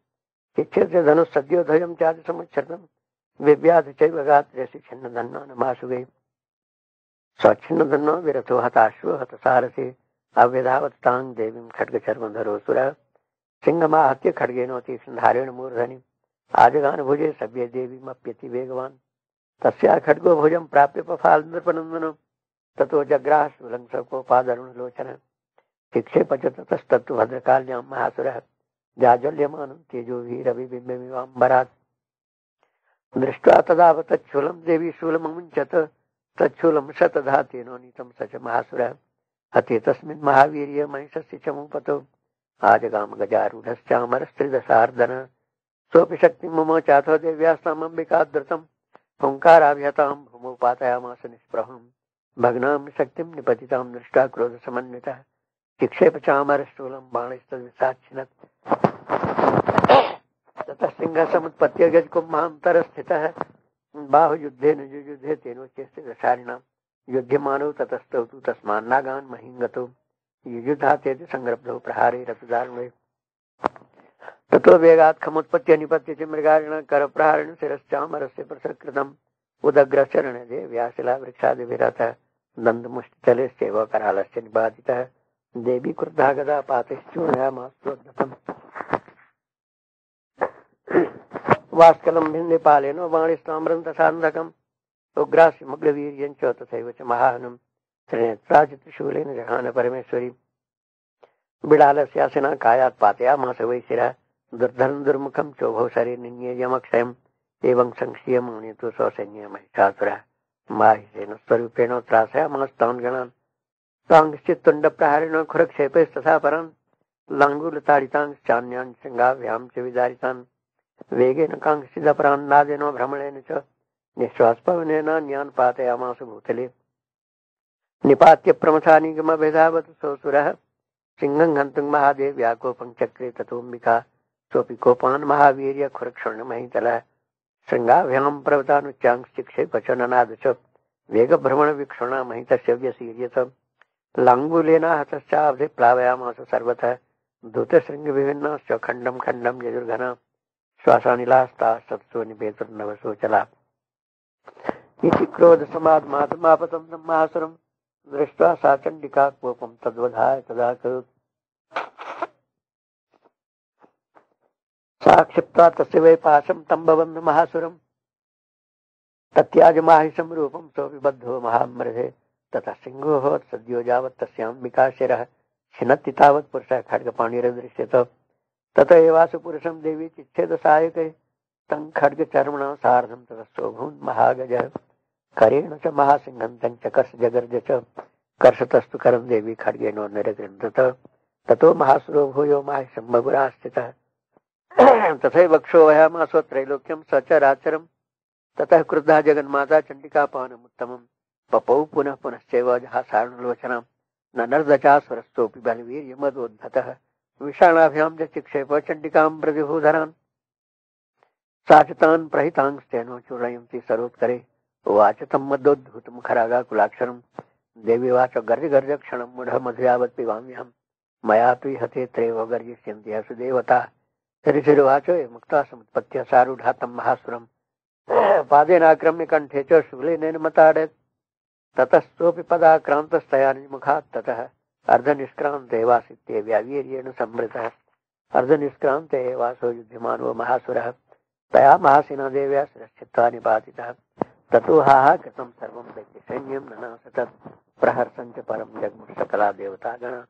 चिच्छेद्य धनुः सद्योधयं चादिसमुच्छर्दं विव्याध चैव गात्र्यसि छिन्नधन्नानमाशुगे स्वच्छिन्नधन्नो विरथो हताश्व हतसारथि अव्यधावत तां देवीं खड्गचर्मधरो सुरः सिंहमाहत्य खड्गेनोतीक्ष्णधारेण मूर्धनि आजगान भुजे सव्ये देवीमप्यति वेगवान् तस्या खड्गो भुजं प्राप्य पफालनृपनन्दनं ततो जग्राहशूलंसकोपादरुणलोचन शिक्षेप च ततस्तत्तु भद्रकाल्यां महासुरः जाज्वल्यमानं तेजोभिरविबिम्बमिवाम्बरात् दृष्ट्वा तदाव तच्छूलं देवी शूलममुञ्चत तच्छूलं शतधा तेनोनीतं स च महासुरः हते तस्मिन् महावीर्य महिषस्य चमूपतो आजगाम गजारूढश्चामरस्त्रिदशार्दन सोऽपि शक्तिं मम चाथो देव्यास्तामम्बिकाद्रुतं हुङ्काराभ्यतां भूमौ पातयामास निष्प्रभं भग्नां शक्तिं निपतितां दृष्ट्वा क्रोधसमन्वितः चिक्षेप चामरशूलं बाणैस्तद्विसाक्षिणत् ततः सिंहः समुत्पत्य गजकुम्भान्तरस्थितः बाहुयुद्धेन युयुधे तेनोच्चैश्च दशारिणां युध्यमानौ ततस्तौ तु तस्मान्नागान् महिङ्गतौ युयुधातेति संरब्धौ प्रहारे रथदारुणे ततो वेगात् खमुत्पत्य निपत्य च मृगारिण करप्रहारेण शिरश्चामरस्य प्रसकृतम् उदग्रचरण देव्या शिलावृक्षादिभिरतः दन्तमुष्टितलेश्चैव करालस्य निपातितः देवी क्रुद्धा गदा पातैश्चूर्णयामास्तोद्धतम् वास्कलं भिन्दिपालेन वाणिस्ताम्रं तथान्धकम् उग्रास्यमग्रवीर्यं च तथैव च महाहनं त्रिनेत्रा च त्रिशूलेन जघान परमेश्वरी बिडालस्यासिना कायात् पातयामास वै शिरः दुर्धर्म दुर्मुखं चोभौ शरीरनिन्येयमक्षयम् एवं संक्षीयमाणे तु स्वसैन्य महिषासुरः माहिषेण स्वरूपेण त्रासयामास्तान् गणान् तांश्चित्तुण्डप्रहारेण खुरक्षेपैस्तथा परान् लाङ्गूलताडितांश्चान्यान् शृङ्गाभ्यां च विदारितान् वेगेन कांश्चिदपरान्नादेनो भ्रमणेन च निःश्वासपवनेनान्यान् पातयामास भूतले निपात्य प्रमथानिगमभेदावत् सोऽसुरः सिंहं हन्तुं महादेव्या कोपं चक्रे ततोऽम्बिका सोऽपि कोपान् महावीर्य खुरक्षुण्णमहितलः शृङ्गाभ्यां प्रवतानुच्चांश्चिक्षेप च ननाद च वेगभ्रमणवीक्षणा महितस्य व्यसीर्यत लाङ्गूलेना हतश्चाब्धे प्लावयामास सर्वतः धूतशृङ्गविभिन्नाश्च खण्डं खण्डं यजुर्घना श्वासानिलास्ताः सत्सो निपेतुर्नवसोचला इति क्रोधसमाद्मातमापतं तं महासुरं दृष्ट्वा सा चण्डिका कोपं तद्वधाय तदा करोत् सा क्षिप्त्वा तस्य वै पाशं तं बबन्ध महासुरं तत्याज माहिषं रूपं सोऽपि बद्धो महामृधे ततः सिंहो सद्यो यावत् तस्याम्बिका शिरः छिनत्ति तावत् पुरुषः खड्गपाणिरदृश्यत तत एवासु पुरुषं देवी चिच्छेद सहायकैः तं खड्गचर्मणा सार्धं ततस्तोभून् महागजः करेण च महासिंहं तं चकर्ष जगर्ज च कर्षतस्तु करं देवी खड्गेनो निरगृह्णत ततो महासुरो भूयो माहिषम्बगुरास्थितः तथैव क्षोभयामासो त्रैलोक्यं सचराचरं ततः क्रुद्धा जगन्माता चण्डिकापानमुत्तमं पपौ पुनः पुनश्चैव जहासारणलोचनां ननर्दचा स्वरस्तोऽपि बलवीर्यमदोद्धतः विषाणाभ्यां च चिक्षेप चण्डिकां प्रतिभूधरान् सा च तान् प्रहितांस्तेनो चूर्णयन्ति सरोत्करे उवाच तं मदोद्धूतं खरागाकुलाक्षरं देवी वाच गर्ज गर्ज क्षणं मूढः मधुयावत् पिबाम्यहं मया तु हते त्रैव गर्जिष्यन्ति असुदेवता ऋषिरुवाच मुक्ता समुत्पत्य सारूढा तं महासुरं पादेनाक्रम्य कण्ठे च शूलेन मताडयत् ततस्तोऽपि पदाक्रान्तस्तया मुखात् ततः अर्धनिष्क्रान्ते वासित्ये व्यावीर्येण संवृतः अर्धनिष्क्रान्ते वासो युध्यमानो महासुरः तया महासेना देव्या शिरश्चित्वा निपातितः ततो हाहा कृतं सर्वं दैत्यसैन्यं ननासत प्रहर्षं च परं जग्मुः सकला देवतागणा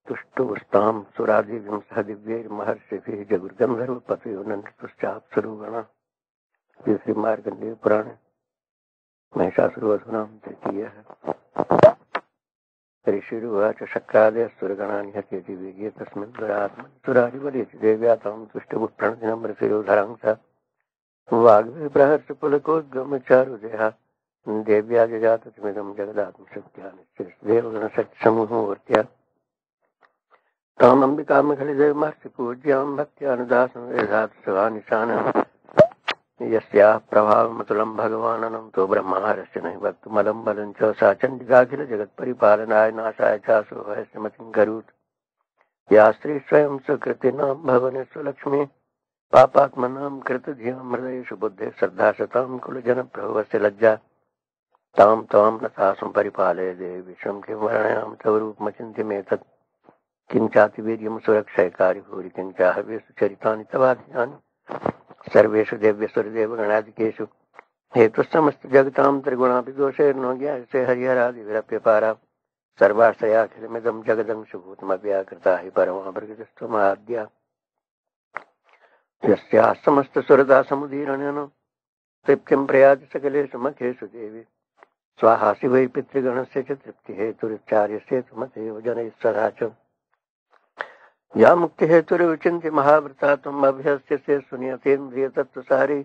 तुष्टुस्तां सुरादिव्यं सह दिव्यैर्महर्षिभिः जगुर्गन्धर्वपतयो नन्दतुश्चाप्सुरोगणा श्रीमार्कण्डेय पुराणे महिषासुरवधूनां तृतीयः ऋषिरुवाच शक्रादयः सुरगणानि हत्यति वीर्ये तस्मिन् दुरात्मनि सुरारिवरेति देव्या तां तुष्टुः प्रणतिनं ऋषिरोधरां स वाग्विप्रहर्षपुलकोद्गमचारुदेहा देव्या जजातमिदं जगदात्मशक्त्या निश्चेदेवगणशक्तिसमूहोऽर्त्या तामम्बिकामखलिदेवमर्षिपूज्यां भक्त्यानुदासं वेदात्सवानिशानः यस्याः प्रभावमतुलं भगवान् अनन्तो ब्रह्मारस्य नहि वक्तुमलं बलं च सा चण्डिकाखिल जगत्परिपालनाय नाशाय चासो वयस्यमतिं करोत् या स्त्री स्वयं सुकृतिनां भवने स्वलक्ष्मी पापात्मनां कृतधियां हृदयेषु बुद्धे श्रद्धा सतां कुलजनप्रभवस्य लज्जा तां त्वां नतासं परिपालय देवी विश्वं किं वर्णयामि तव रूपमचिन्त्यमेतत् किञ्चातिवीर्यं सुरक्षयकारि भूरि किञ्चाहवेषु चरितानि तवाध्यानि सर्वेषु देव्यसुरदेवगणादिकेषु हेतुस्समस्तजगतां त्रिगुणापि दोषैर्नो ज्ञायसे हरिहरादिविरप्यपारा सर्वाश्रयाखिलमिदं जगदंशुभूतमव्याकृता हि परमा प्रकृतिस्त्वमाद्या यस्याः समस्तसुरदा समुदीरणेन तृप्तिं प्रयाति सकलेषु मखेषु देवी स्वाहासि वै पितृगणस्य च तृप्तिहेतुरुच्चार्यस्य मतेव जनैः सदा च या मुक्तिहेतुर्विचिन्त्य महाव्रता त्वम् अभ्यस्यसे सुनियतेन्द्रियतत्त्वसारी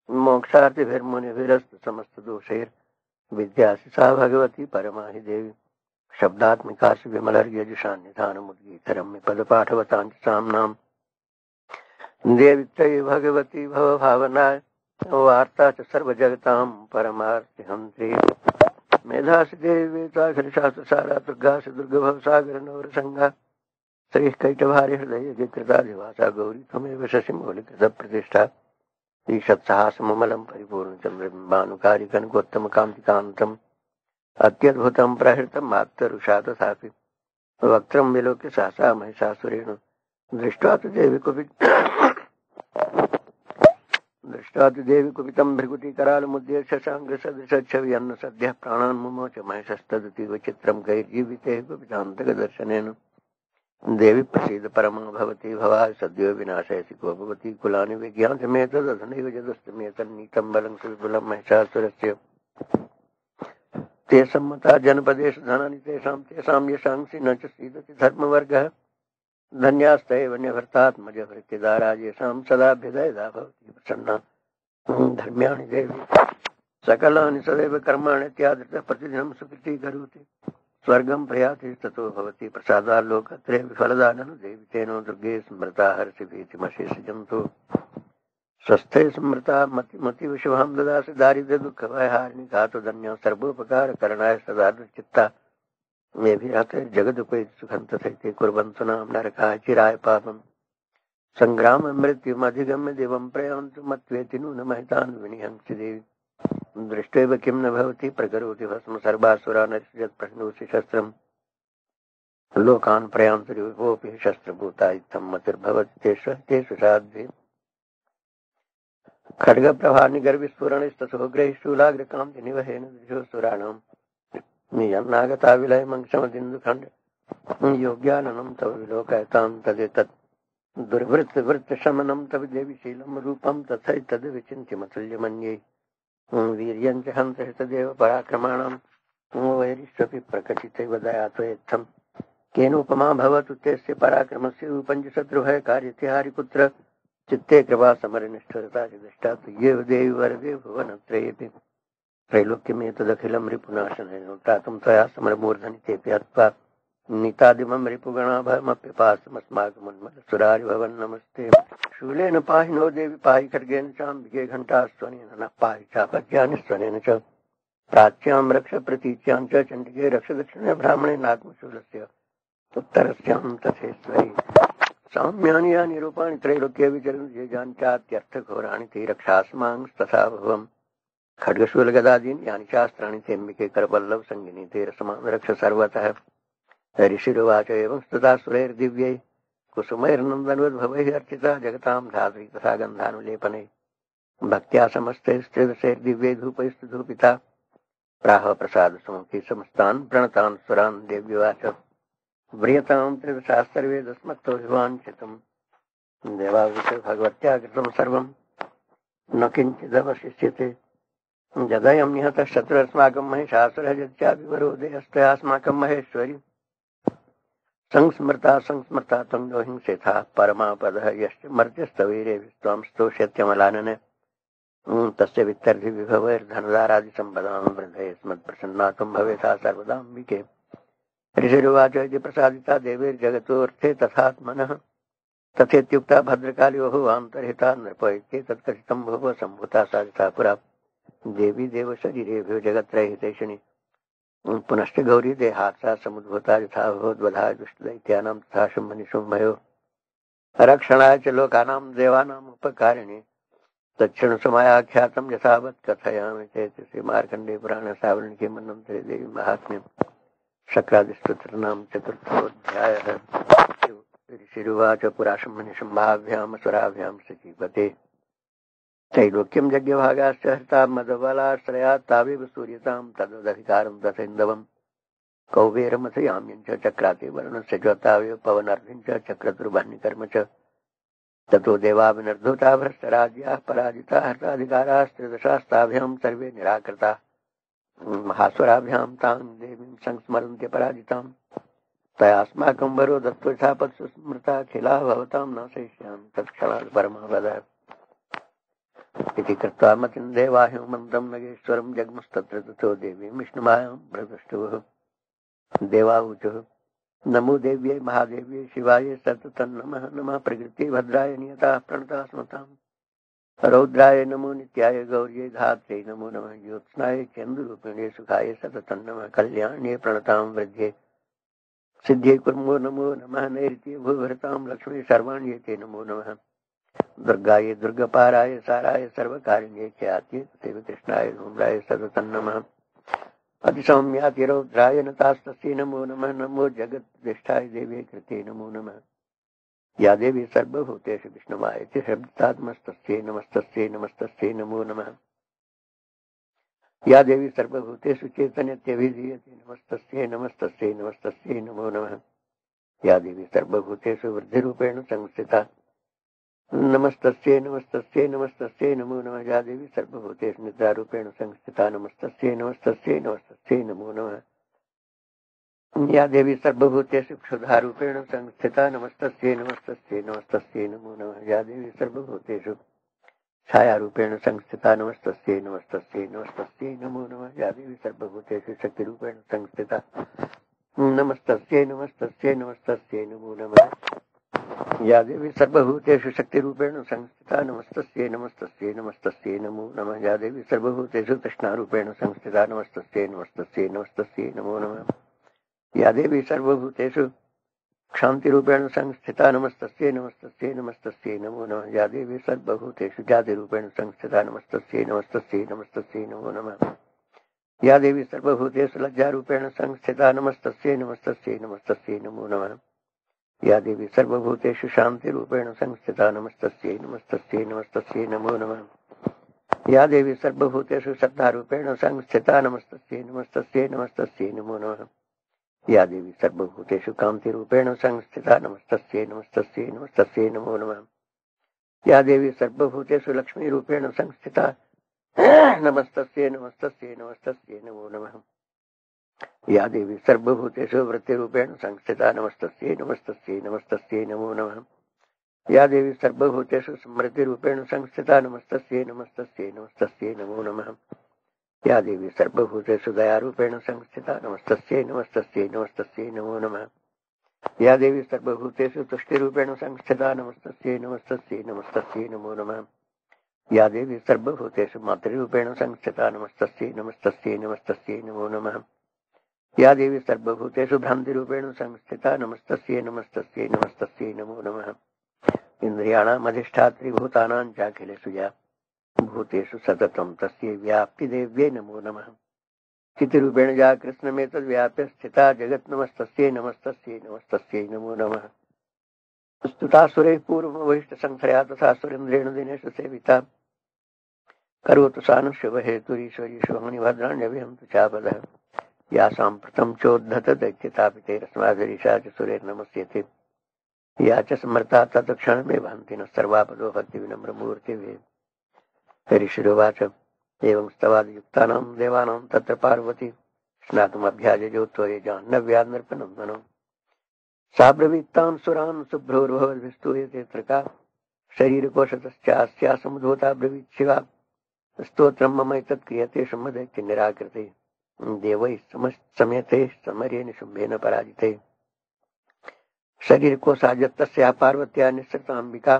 मोक्षार्थिभिर्मुनिभिरस्तु समस्तदोषैर्विद्यासि सा भगवती परमा हि देवी शब्दात्मिकासि विमलर्यजुषान्निधानमुद्गीकरम्य पदपाठवतां च साम्नाम् देवी त्रयी भगवती भवभावनाय वार्ता च सर्वजगतां परमार्थिहन्त्री मेधासि देवी वेदाखिलशास्त्रसारा दुर्गासि दुर्गभवसागर नवरसंगा श्रीः कैटभारि हृदये विकृताधिवासा गौरी त्वमेव शशिमौलिकृतप्रतिष्ठा ईषत्सहासममलं परिपूर्णचन्द्रबिम्बानुकारि कनकोत्तमकान्तिकान्तम् अत्यद्भुतं प्रहृतम् आत्तरुषा तथापि वक्त्रं विलोक्य सहसा महिषासुरेण दृष्ट्वा तु देवी कुपितं भृगुटिकरालमुद्ये शशाङ्कसदृशच्छवि अन्न सद्यः प्राणान् मुमोच महिषस्तदतीव चित्रं कैर्जीविते कुपितान्तकदर्शनेन देवी प्रसीद परमा भवती भवाय सद्यो विनाशयसि को भवती कुलानि विज्ञानमेतदधनैव यदस्तमेतन्नीतं बलं विपुलं महिषासुरस्य ते सम्मता जनपदेषु धनानि तेषां यशांसि न च सीदति धर्मवर्गः धन्यास्तैव न्यभर्तात्मजभृत्यदारा येषां सदाभ्युदयदा भवति प्रसन्ना धर्म्याणि देवी सकलानि सदैव कर्माणि त्यादृतः प्रतिदिनं सुकृती करोति स्वर्गं प्रयाति ततो भवति प्रसादाल्लोकत्रे विफलदानं देवी तेनो दुर्गे स्मृता हर्षि भीतिमशेषजन्तु स्वस्थे स्मृता मतिविशुभां ददासि दारिद्र्य दुःखभयहारिणि घातो धन्या सर्वोपकारकरणाय सदा चित्ता मेभिराते जगदुपैति सुखं तथैते कुर्वन्तु नाम नरकाय चिराय पापम् संग्राम मृत्युमधिगम्य देवं प्रयान्तु मत्वेति नूनमहितान् विनिहंसि देवी दृष्ट्वैव किं न भवति प्रकरोति भस्म सर्वासुरा नरिषत् प्रह्नोषि शस्त्रम् लोकान् प्रयान्तु विभोऽपि शस्त्रभूता इत्थं मतिर्भवति तेषु साध्वे खड्गप्रभानिगर्विस्फुरणस्तथोग्रैः शूलाग्रकान्तिनिवहेन दृशोऽसुराणाम् नियन्नागता विलयमङ्क्षमदिन्दुखण्ड योग्याननं तव विलोकयतां तदेतत् दुर्वृत्त वृत्त शमनम तव देवी शीलम रूपम तथै तद विचिन्त्य मतुल्य मन्ये वीर्यं च हन्त तदेव पराक्रमाणां वैरिष्वपि प्रकटिते वदयात्वेत्थं केनोपमा भवतु तेस्य पराक्रमस्य रूपं च शत्रुभय कार्यते हरिपुत्र चित्ते कृपा समरनिष्ठुरता च दृष्टा तुय्येव देवी वरदे भुवनत्रयेऽपि त्रैलोक्यमेतदखिलं रिपुनाशनेन त्रातुं त्वया समरमूर्धनि तेऽपि हत्वा नीतादिमं रिपुगणाभयमप्यपासमस्माकमुन्मलसुरारि भवन् नमस्ते शूलेन पाहि नो देवी पाहि खड्गेन चाम्बिके घण्टास्वनेन न पाहि चापज्ञानि स्वनेन च प्राच्यां रक्ष प्रतीच्यां च चण्डिके रक्ष दक्षिणे ब्राह्मणे नागमशूलस्य उत्तरस्यां तथेश्वरी साम्यानि यानि रूपाणि त्रैलोक्ये विचरन्ति ये जान्त्यात्यर्थघोराणि ते रक्षास्मांस्तथा भवम् खड्गशूलगदादीनि यानि शास्त्राणि तेऽम्बिके करपल्लव सङ्गिनी ते रसमान् रक्ष सर्वतः ऋषिरुवाच एवं स्तुता सुरैर्दिव्यै कुसुमैर्नन्दनवद्भवैः अर्चिता जगतां धात्री तथा गन्धानुलेपने भक्त्या समस्तैस्त्रिदशैर्दिव्यै धूपैस्तु धूपिता प्राह प्रसादसमुखी समस्तान् प्रणतान् सुरान् देव्युवाच व्रियतां त्रिदशाः सर्वे दस्मत्तो विवाञ्छितम् देवावृत भगवत्या कृतं सर्वं न किञ्चिदवशिष्यते यदयं निहतः शत्रुरस्माकं महिषासुरः यच्चापि वरोधे अस्त्वयास्माकं महेश्वरी संस्मृता संस्मृता त्वं नो हिंसेथा परमापदः यश्च मर्त्यस्तवैरेभिस्त्वां स्तोष्यत्यमलानने तस्य वित्तर्धि विभवैर्धनदारादिसम्पदां वृद्धये स्मत्प्रसन्ना त्वं भवेथा सर्वदाम्बिके ऋषिरुवाच इति प्रसादिता देवैर्जगतोऽर्थे तथात्मनः तथेत्युक्ता भद्रकाल्योः आन्तर्हिता नृप इत्येतत्कथितं भुव सम्भूता साधिता पुरा देवी देवशरीरेभ्यो जगत्त्रयहितैषिणी पुनश्च गौरी देहात्सा समुद्भूता यथा भवद्वधाय दुष्टदैत्यानां तथा शुम्भनिशुम्भयो रक्षणाय च लोकानां देवानाम् उपकारिणे तच्छृणुसमयाख्यातं यथावत् कथयामि चेत् श्रीमार्कण्डे पुराणे सावर्णिके मन्वन्तरे देवी महात्म्यं शक्रादिस्तोत्रनां चतुर्थोऽध्यायः ऋषिरुवाच पुरा शुम्भनिशुम्भाभ्यामसुराभ्यां सजीवते त्रैलोक्यं यज्ञभागाश्च हरिता मदबलाश्रयात् तावेव सूर्यतां तदधिकारं तथैन्दवम् कौबेरमथयाम्यं च चक्राते वर्णस्य च तावेव पवनार्धिं च चक्रतुर्वह्निकर्म च ततो देवाविनर्धुता भ्रष्टराज्याः पराजिता हर्ताधिकारास्त्रिदशास्ताभ्यां सर्वे निराकृता महासुराभ्यां तां देवीं संस्मरन्त्य पराजितां तयास्माकं वरो दत्तो यथापत्सु स्मृता भवतां न सहिष्यामि तत्क्षणात् परमावदः इति कृत्वा मतिं देवाह्युमन्तं नगेश्वरं जग्मुस्तत्र ततो देवीं विष्णुमायां प्रदृष्टुः देवाऊचुः नमो देव्यै महादेव्यै शिवायै सततन्नमः नमः प्रकृति भद्राय नियताः प्रणता स्मताम् रौद्राय नमो नित्याय गौर्यै धात्र्यै नमो नमः ज्योत्स्नाय चेन्दुरूपिणे सुखाय सततन्नमः कल्याण्ये प्रणतां वृद्ध्ये सिद्ध्यै कुर्मो नमो नमः नैऋत्ये भूभरतां लक्ष्मी सर्वाण्येते नमो नमः दुर्गायै दुर्गपाराय साराय सर्वकारिण्ये ख्यात्यै तथैव कृष्णाय धूम्राय सततन्नमः अतिसौम्यातिरौद्राय नतास्तस्यै नमो नमः नमो जगद्दिष्ठाय देव्यै कृते नमो नमः या देवी सर्वभूतेषु विष्णुमायति शब्दात्मस्तस्यै नमस्तस्यै नमस्तस्यै नमो नमः या देवी सर्वभूतेषु चैतन्यत्यभिधीयते नमस्तस्यै नमस्तस्यै नमस्तस्यै नमो नमः या देवी सर्वभूतेषु वृद्धिरूपेण संस्थिता नमस्तस्यै नमस्तस्यै नमस्तस्यै नमो नमः या देवी सर्वभूतेषु निद्रारूपेण संस्थिता नमस्तस्यै नमस्तस्यै नमस्तस्यै नमो नमः या देवी सर्वभूतेषु क्षुधारूपेण संस्थिता नमस्तस्यै नमस्तस्यै नमस्तस्यै नमो नमः या देवी सर्वभूतेषु छायारूपेण संस्थिता नमस्तस्यै नमस्तस्यै नमस्तस्यै नमो नमः या देवी सर्वभूतेषु शक्तिरूपेण संस्थिता नमस्तस्यै नमस्तस्यै नमस्तस्यै नमो नमः या देवी सर्वभूतेषु शक्तिरूपेण संस्थिता नमस्तस्यै नमस्तस्यै नमस्तस्यै नमो नमः या देवी सर्वभूतेषु तृष्णारूपेण संस्थिता नमस्तस्यै नमस्तस्यै नमस्तस्यै नमो नमः या देवी सर्वभूतेषु क्षान्तिरूपेण संस्थिता नमस्तस्यै नमस्तस्यै नमस्तस्यै नमो नमः या देवी सर्वभूतेषु जातिरूपेण संस्थिता नमस्तस्यै नमस्तस्यै नमस्तस्यै नमो नमः या देवी सर्वभूतेषु लज्जारूपेण संस्थिता नमस्तस्यै नमस्तस्यै नमस्तस्यै नमो नमः या देवी सर्वभूतेषु शान्तिरूपेण संस्थिता नमस्तस्यै नमस्तस्यै नमस्तस्यै नमो नमः या देवी सर्वभूतेषु श्रद्धारूपेण संस्थिता नमस्तस्यै नमस्तस्यै नमस्तस्यै नमो नमः या देवी सर्वभूतेषु कान्तिरूपेण संस्थिता नमस्तस्यै नमस्तस्यै नमस्तस्यै नमो नमः। या देवी सर्वभूतेषु लक्ष्मीरूपेण संस्थिता नमस्तस्यै नमस्तस्यै नमस्तस्यै नमो नमः। या देवी सर्वभूतेषु वृत्तिरूपेण संस्थिता नमस्तस्यै नमस्तस्यै नमस्तस्यै नमो नमः। या देवी सर्वभूतेषु स्मृतिरूपेण संस्थिता नमस्तस्यै नमस्तस्यै नमस्तस्यै नमो नमः। या देवी सर्वभूतेषु दयारूपेण संस्थिता नमस्तस्यै नमस्तस्यै नमस्तस्यै नमो नमः। या देवी सर्वभूतेषु तुष्टिरूपेण संस्थिता नमस्तस्यै नमस्तस्यै नमस्तस्यै नमो नमः। या देवी सर्वभूतेषु मातृरूपेण संस्थिता नमस्तस्यै नमस्तस्यै नमस्तस्यै नमो नमः। या देवी सर्वभूतेषु भ्रान्तिरूपेण संस्थिता नमस्तस्यै नमस्तस्यै नमस्तस्यै नमो नमः। इंद्रियाणामधिष्ठात्री भूतानां चाखिलेषु या भूतेषु सततं तस्यै व्याप्तिदेव्यै नमो नमः। चितिरूपेण या कृष्णमेतद्व्याप्य स्थिता जगत् नमस्तस्यै नमस्तस्यै नमस्तस्यै नमो नमः। स्तुतासुरैः पूर्वमवहिष्टसंख्या तथा सुरेन्द्रेण दिनेषु सेविता करोतु सानुशुभहेतुरीश्वरी शुभमणिभद्राण्यभिहन्तु चापदः। या साम्प्रतं चोद्धत दैत्यतापि तेरस्मादरीशा च सुरेर्नमस्यते। या च समर्था तत्क्षणमेव हन्ति नः सर्वापदो भक्तिविनम्रमूर्तिभिः। ऋषिरुवाच एवं स्तवादियुक्तानां देवानां तत्र पार्वती स्नातुमभ्याजयोत्तरे जाह्नव्यान्नर्पणं सा ब्रवीत्तान् सुरान् शुभ्रोर्भवद्भिस्तूयते त्रिका शरीरकोशतश्चास्या समुद्भूता ब्रवीत् शिवा स्तोत्रं ममैतत् क्रियते शुम्भदैत्य निराकृते देवैः समयते समर्येण शुम्भेन पराजिते। शरीरकोशाजत्तस्या पार्वत्या निःसृताम्बिका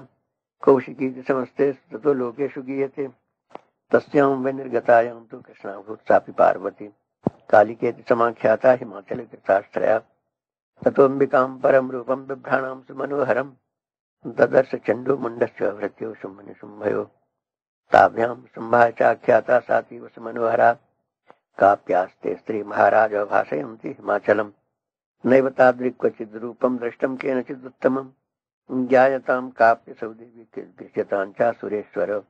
कौशिकी समस्ते ततो लोकेषु गीयते। तस्यां विनिर्गतायां तु कृष्णाभूत सापि पार्वती कालिकेति समाख्याता हिमाचले कृताश्रया। ततोऽम्बिकां परं रूपं बिभ्राणां सुमनोहरं ददर्श चण्डो मुण्डस्य भृत्यो शुम्भनिशुम्भयो। ताभ्यां शुम्भा चाख्याता सातीव सुमनोहरा काप्यास्ते स्त्री महाराज भाषयन्ति हिमाचलम्। नैव तादृक् क्वचिद् रूपं दृष्टं केनचिदुत्तमं ज्ञायतां काप्यसौ देवी गृह्यतां च सुरेश्वर।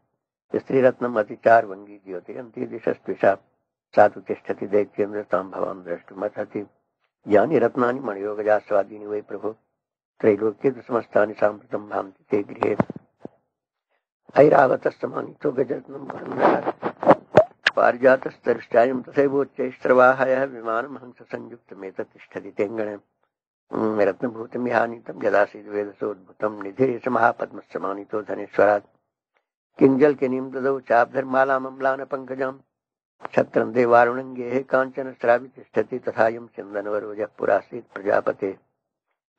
स्त्रीरत्नम् अतिचार्वङ्गी ज्योतिरन्ती दिशस्त्विषा सा तु तिष्ठति दैत्येन्द्र तां भवान् द्रष्टुमर्हति। यानि रत्नानि मणियोगजा स्वादीनि वै प्रभो त्रैलोक्ये तु समस्तानि साम्प्रतं भान्ति ते गृहे। ऐरावतस्तमानितो गजरत्नं पारिजातस्तरुष्टायं तथैवोच्चैश्रवाहयः विमानं हंससंयुक्तमेतत् तिष्ठति तेङ्गणे। रत्नभूतमिहानीतं यदासीद् वेदसोद्भुतं निधिरेष महापद्मस्य मानितो धनेश्वरात्। किञ्जल्किनीं ददौ चाब्धर्मालामम्लानपङ्कजां छत्रं देवारुणङ्गेः काञ्चन स्रावि तिष्ठति तथायं चन्दनवरोजः पुरासीत् प्रजापते।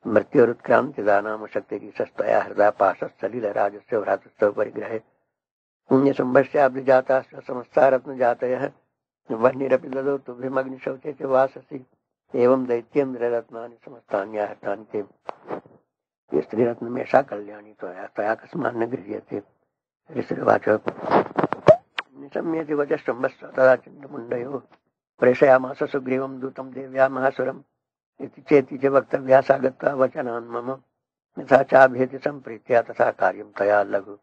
मृत्योरुत्क्रान्तिदानाम शक्तिरीशस्त्वया हृदा पाशस्थलिलराजस्य भ्रातुस्तव परिग्रहे। पुण्यसम्भस्याब्धिजाता समस्ता रत्नजातयः वह्निरपि ददौ तुभ्यमग्निशौचे च वाससि। एवं दैत्येन्द्ररत्नानि समस्तान्याहतानि ते। ये स्त्रीरत्नमेषा कल्याणी त्वया कस्मान्न गृह्यते। ऋषिर्वाच निशम्यति वचश्चुम्बस्व तदा चण्डमुण्डयोः प्रेषयामास सुग्रीवं दूतं देव्या महासुरम् इति चेति च वक्तव्या सा गत्वा वचनान् मम यथा चाभ्येति सम्प्रीत्या तथा कार्यं तया लघु।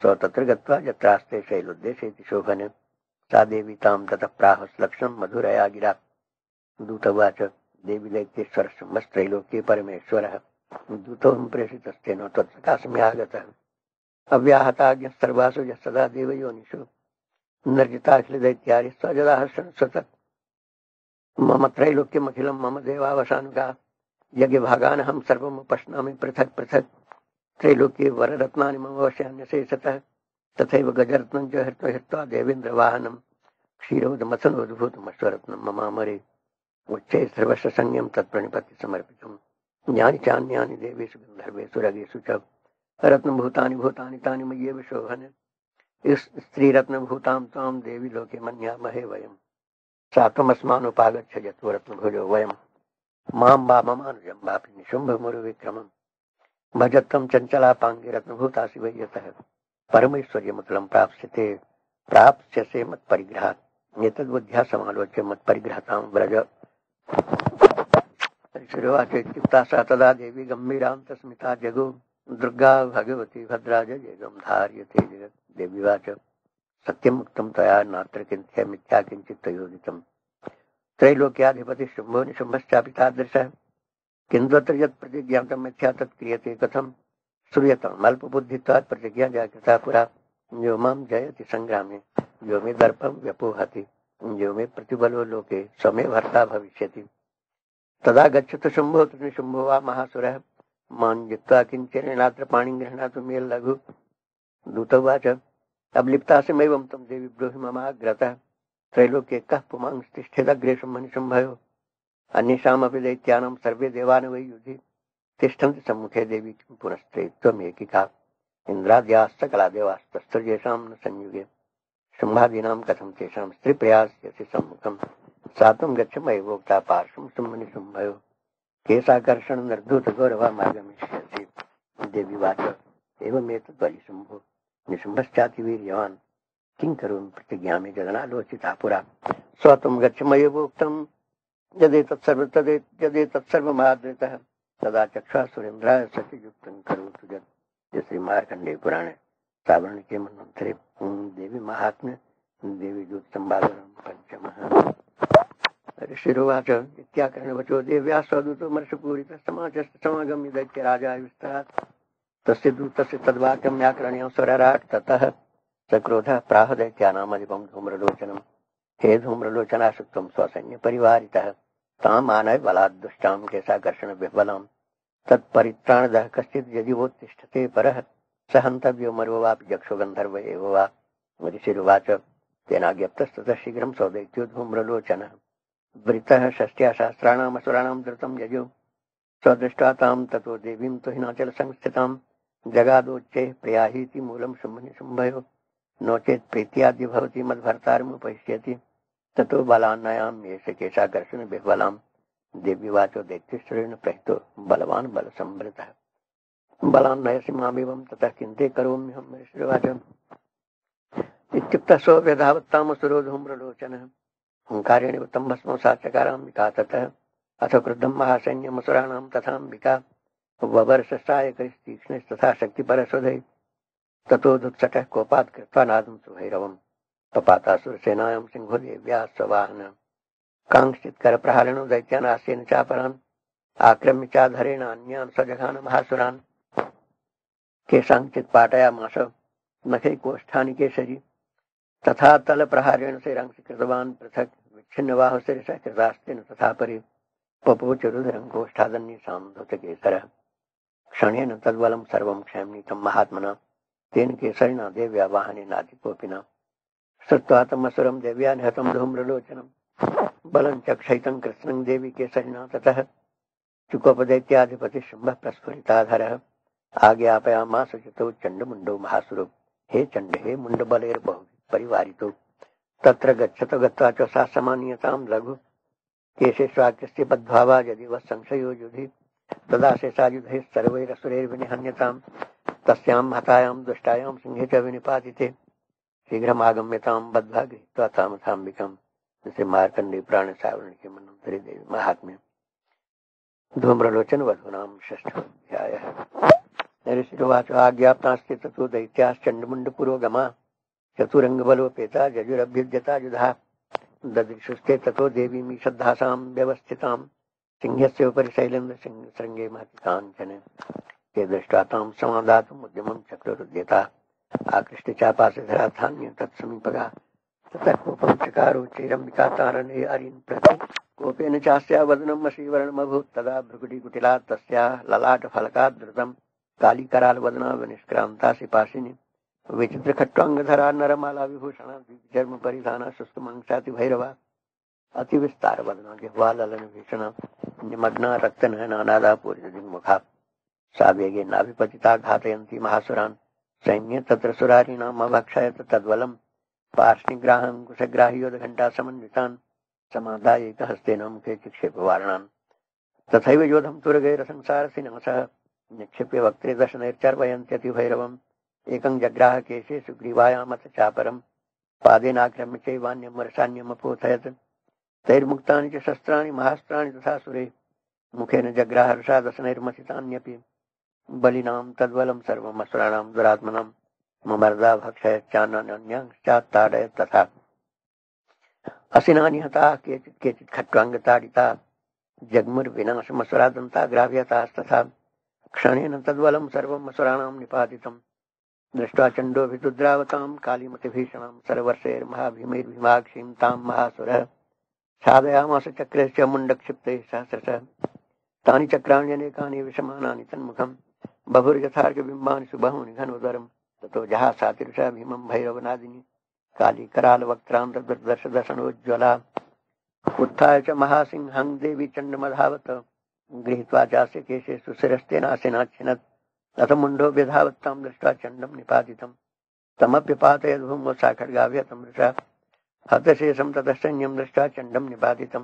सो तत्र गत्वा यत्रास्ते शैलोद्देशेति शोभने सा देवी तां ततः प्राहुस्लक्ष्णं मधुरया गिरा। दूतवाच देवी दैत्येश्वरः शुम्भस्त्रैलोक्ये परमेश्वरः दूतोऽहं प्रेषितस्तेन त्वत्सकाशमेऽआगतः। अव्याहताज्ञः सर्वासु यः सदा देवयोनिषु नर्जिताखिलदैत्यारि स्वजदाहर्षणस्वतः। मम त्रैलोक्यमखिलं मम देवावसानुगा यज्ञभागानहं सर्वमुपश्नामि पृथक् पृथक्। त्रैलोक्ये वररत्नानि मम वश्यान्यशेषतः तथैव गजरत्नं च हृत्वा देवेन्द्रवाहनं क्षीरोदमथनोद्भूतमश्वरत्नं ममामरे। उच्चैः सर्वस्वसंज्ञं तत्प्रणिपत्ति समर्पितं ज्ञानि चान्यानि देवेषु गन्धर्वेषु रगेषु च रत्नभूतानि भूतानि तानि मय्येव शोभने। स्त्रीरत्नभूतां त्वां देवी लोके मन्यामहे वयं सा त्वमस्मानुपागच्छ यत्वरत्नभुजो वयं। मां वा ममानुजं वापि निशुम्भमुरुविक्रमं भजत्वं चञ्चलापाङ्गे रत्नभूतासि वै यतः। परमैश्वर्यमतुलं प्राप्स्यसे मत्परिग्रहात् एतद्बुद्ध्या समालोच्य मत्परिग्रहतां व्रज। ऋषिरुवाच इत्युक्ता सा तदा देवी गम्भीरान्तस्मिता जगो दुर्गा भगवती भद्रा जयं धार्यते जगत्। देवीवाच सत्यमुक्तं तया नात्र किञ्चित् मिथ्या किञ्चित् तयोदितं। त्रैलोक्याधिपति शुंभो निशुंभश्चापि तादृशः किंतु यत् प्रतिज्ञातं मिथ्या तत्क्रियते कथं श्रूयताम् अल्पबुद्धित्वात् प्रतिज्ञा जागृता पुरा यो मां जयति संग्रामे यो मे दर्पं व्यपोहति यो मे प्रतिबलो लोके स्वमे भर्ता भविष्यति तदा गच्छतु शुंभो निशुंभो वा महासुरः मां जित्वा किंचनेनात्र पाणिं गृह्णातु मे लघु दूतवाच अवलिप्तासमेवं तं देवी ब्रूहि ममाग्रतः त्रैलोक्ये कः पुमांस्तिष्ठेदग्रे शुम्भनिशुम्भयोः अन्येषामपि दैत्यानां सर्वे देवान् वै युधि तिष्ठन्ति सम्मुखे देवी किं पुनस्ते त्वमेकिका इन्द्राद्याः सकला देवास्तस्त्रजेषां न संयुगे शुम्भादीनां कथं तेषां स्त्रीप्रयास्यसि सम्मुखं सा त्वं गच्छ मयिवोक्ता पार्श्वं शुम्भनिशुम्भयोः केशाकर्षण निर्धूत गौरवा मार्गमिष्यसि देवी वाच एवमेतद्बलिशुम्भो निशुम्भश्चातिवीर्यवान् किं करोमि प्रतिज्ञामि जगनालोचिता पुरा स त्वं गच्छ मयिवोक्तं यदेतत्सर्वमादृतः तदा चक्षा सुरेन्द्राय सचियुक्तं करोतु जत् ये श्री मार्कंडेय पुराणे सावर्ण के मनवंतरे देवी महात्म्य देवी दूत संवादनम पंचमः ऋषिरुवाच इत्याकरणवचो देव्या स्वदूतो मर्षपूरितः समाजस्य समागम्य दैत्यराजाय विस्तरात् तस्य दूतस्य तद्वाक्यं व्याकरणीयं स्वरराट् ततः सक्रोधः प्राह दैत्यानामधिपं धूम्रलोचनं हे धूम्रलोचनाशक्तं स्वसैन्यपरिवारितः ताम् आनय बलात् दुष्टां केशाकर्षणविह्वलां तत्परित्राणदः कश्चित् यदि वोत्तिष्ठते परः स हन्तव्यो मरो वापि यक्षो गन्धर्व एव वा ऋषिरुवाच तेनाज्ञप्तस्ततः शीघ्रं सौदैत्यो धूम्रलोचनः वृत्तः षष्ट्या सहस्राणाम् असुराणां धृतं यजो स्वदृष्ट्वा तां ततो देवीं तु हिमाचलसंस्थितां जगादोच्चैः प्रयाहीति मूलं शुम्भनिशुम्भयो नो चेत् प्रीत्याद्य भवति मद्भर्तारमुपैष्यति ततो बलान्नयाम् एष केशाकर्षणविह्वलां देवी वाचो दैत्यश्रेण प्रहितो बलवान् बलसंवृतः बलान्नयसि मामेवं ततः किन्ते करोम्यहं ऋषिर्वाच इत्युक्तः सोऽव्यधावत्तामसुरो धूम्रलोचनः हुङ्कारेण उतं भस्मसा चकाराम्बिका ततः अथ क्रुद्धं महासैन्यमसुराणां तथाम्बिका ववर्षसायकैस्तीक्ष्णैस्तथा शक्तिपरशुधैः ततो दुत्सटः कोपात् कृत्वा नादं सुभैरवम् पपातासुरसेनायां सिंहो देव्याः स्ववाहनः कांश्चित् करप्रहारेण दैत्यानास्येन चापरान् आक्रम्य चाधरेण अन्यान् सजघान महासुरान् केषाञ्चित् पाटयामास नखैकोष्ठानि केसरी तथा तलप्रहारेण शैरांसि कृतवान् पृथक् विच्छिन्नबाहुशिरसः कृतास्तेन तथा परि पपोच रुधिरं कोष्ठादन्येषां धृतकेसरः क्षणेन तद्बलं सर्वं क्षयम्नीतं महात्मना तेन केसरिणा देव्या वाहनेनाधिकोपिना श्रुत्वा तमसुरं देव्या निहतं धूम्रलोचनं बलं चक्षयितं कृत्स्नं देवी केसरिणा ततः चुकोपदैत्याधिपतिः शुम्भः प्रस्फुरिताधरः आज्ञापयामास चितौ चण्डमुण्डो महासुरो हे चण्ड हे मुण्डबलैर्बहुभिः परिवारितो तत्र गच्छतो गत्वा च सा समानीयतां लघु केशेष्वाक्यस्य बद्ध्वा यदि वः संशयो युधि तदा शेषायुधैः सर्वैरसुरैर्विनिहन्यतां तस्यां हतायां दुष्टायां सिंहे च विनिपातिते शीघ्रमागम्यतां बद्ध्वा गृहीत्वा तामथाम्बिकां श्री मार्कंडेय पुराण सावरण के मनोन्तरे देवी महात्म्य धूम्रलोचन वधूनां षष्ठोऽध्यायः ऋषिरुवाच आज्ञाप्तास्ते ततो दैत्याश्चण्डमुण्ड पुरोगमा चतुरङ्गबलोपेता जजुरभ्युद्यता युधा ददृशुस्ते ततो देवीमीषद्धासां व्यवस्थितां सिंहस्य उपरि शैलेन्द्रशृङ्गे महति काञ्चन ते दृष्ट्वा तां समादातुम् उद्यमं चक्रुरुद्यता आकृष्टचापासधरा धान्य तत्समीपगा ततः कोपं चकारो चैरम्बिका तारणे अरीन् प्रति कोपेन चास्या वदनम् अश्रीवर्णमभूत् तदा भ्रुकुटिकुटिलात् तस्याः ललाटफलकात् धृतं कालीकरालवदना विनिष्क्रान्तासि पाशिनी विचित्रखट्वाङ्गधरा नरमाला विभूषणा चर्म परिधाना शुष्कमंसाति भैरवा अतिविस्तारवदना जिह्वा ललनभीषणा निमग्ना रक्तनयना नादापूर्यदिङ्मुखा सा वेगेनाभिपतिता घातयन्ती महासुरान् सैन्ये तत्र सुरारीणाम् अभक्षयत तद्बलं पार्ष्णिग्राहङ्कुशग्राहियोधघण्टा समन्वितान् समादायैकहस्तेन मुखे चिक्षेपवारणान् तथैव योधं तुरगैरसंसारसिनासः निक्षिप्य वक्त्रे दशनैर्चर्वयन्त्यतिभैरवम् एकं जग्राह केशे सुग्रीवायामथ चापरं पादेनाक्रम्य चैवान्यं वर्षान्यमपोथयत् तैर्मुक्तानि च शस्त्राणि महास्त्राणि तथा सुरे मुखेन जग्राह हर्षादशनैर्मथितान्यपि बलिनां तद्बलं सर्वम् असुराणां दुरात्मनां ममर्दा भक्षयच्चान्याश्चात्ताडयत् तथा असिना निहता केचित् केचित् खट्वाङ्गताडिता जग्मुर्विनाशमसुरादन्ता ग्राह्यतास्तथा क्षणेन तद्बलं सर्वम् असुराणां निपातितम् दृष्ट्वा चण्डोऽभिदुद्रावतां कालीमतिभीषणां सर्वर्षैर्महाभीमैर्भीमाक्षीं तां महासुरः साधयामास चक्रश्च मुण्डक्षिप्तैः सहस्रशः तानि चक्राण्यनेकानि विषमानानि तन्मुखम् बभुर्यथार्घबिम्बानि सुबहूनि घनोदरम् ततो जहासातिरुषा भीमं भैरवनादिनी काली करालवक्त्रान्तर्दर्शदर्शनोज्ज्वला उत्थाय च महासिंहं देवी चण्डमधावत गृहीत्वा चास्य केशेषु शिरस्तेनासेनाच्छिनत् तथ मुण्डो व्यधावत्तां दृष्ट्वा चण्डं निपातितं तमप्यपातयद्भूमौ सा खड्गाव्यतं वृषा हतशेषं ततः सैन्यं दृष्ट्वा चण्डं निपातितं